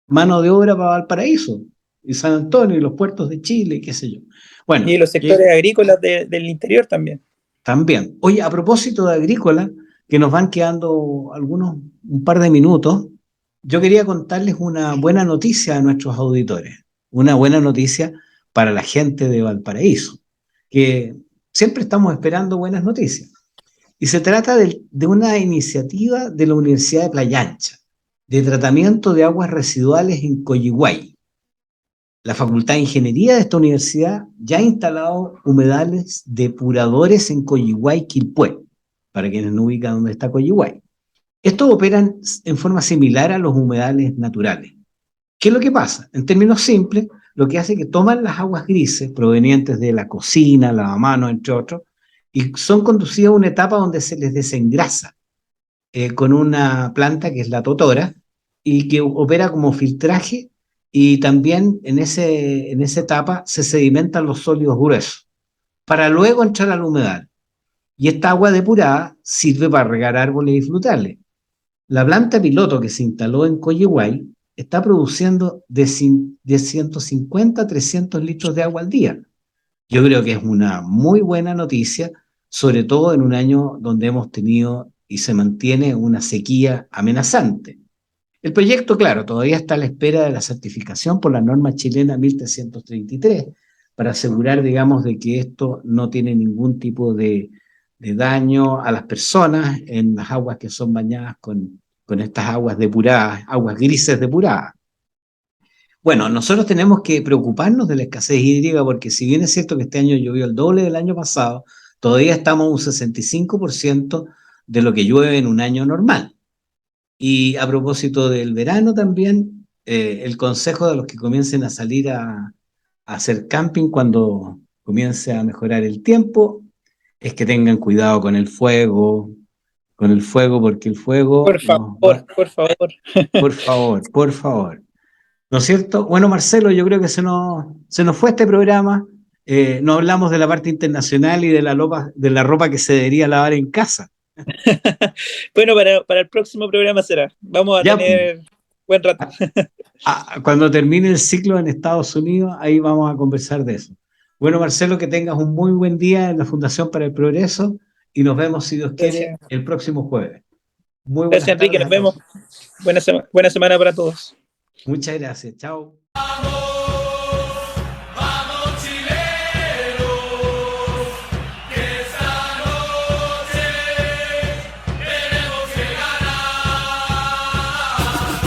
mano de obra para Valparaíso y San Antonio y los puertos de Chile, qué sé yo. Bueno, Y los sectores agrícolas del interior también. también. Oye, a propósito de agrícola, que nos van quedando un par de minutos, yo quería contarles una buena noticia a nuestros auditores, una buena noticia para la gente de Valparaíso, que siempre estamos esperando buenas noticias. Y se trata de una iniciativa de la Universidad de Playa Ancha, de tratamiento de aguas residuales en Coyihuay. La Facultad de Ingeniería de esta universidad ya ha instalado humedales depuradores en Coyihuay, Quilpué, para quienes no ubican dónde está Coyihuay. Estos operan en forma similar a los humedales naturales. ¿Qué es lo que pasa? En términos simples, lo que hace es que toman las aguas grises provenientes de la cocina, lavamanos, entre otros, y son conducidas a una etapa donde se les desengrasa con una planta que es la totora y que opera como filtraje y también en esa etapa se sedimentan los sólidos gruesos para luego entrar al humedal. Y esta agua depurada sirve para regar árboles y frutales. La planta piloto que se instaló en Coyihuay está produciendo de 150 a 300 litros de agua al día. Yo creo que es una muy buena noticia, sobre todo en un año donde hemos tenido y se mantiene una sequía amenazante. El proyecto, claro, todavía está a la espera de la certificación por la norma chilena 1333 para asegurar, digamos, de que esto no tiene ningún tipo de daño a las personas en las aguas que son bañadas con estas aguas depuradas, aguas grises depuradas. Bueno, nosotros tenemos que preocuparnos de la escasez hídrica porque si bien es cierto que este año llovió el doble del año pasado, todavía estamos un 65% de lo que llueve en un año normal. Y a propósito del verano también, el consejo de los que comiencen a salir a hacer camping cuando comience a mejorar el tiempo es que tengan cuidado con el fuego porque el fuego Por nos va, favor, por favor. por favor. ¿No es cierto? Bueno, Marcelo, yo creo que se nos fue este programa. No hablamos de la parte internacional y de la ropa que se debería lavar en casa. Bueno, para el próximo programa será. Vamos a Ya, tener buen rato. cuando termine el ciclo en Estados Unidos, ahí vamos a conversar de eso. Bueno, Marcelo, que tengas un muy buen día en la Fundación para el Progreso y nos vemos, si Dios quiere, Gracias. el próximo jueves. Muy Gracias, buenas Enrique. tardes Nos a todos. vemos. Buena semana para todos. Muchas gracias. Chao.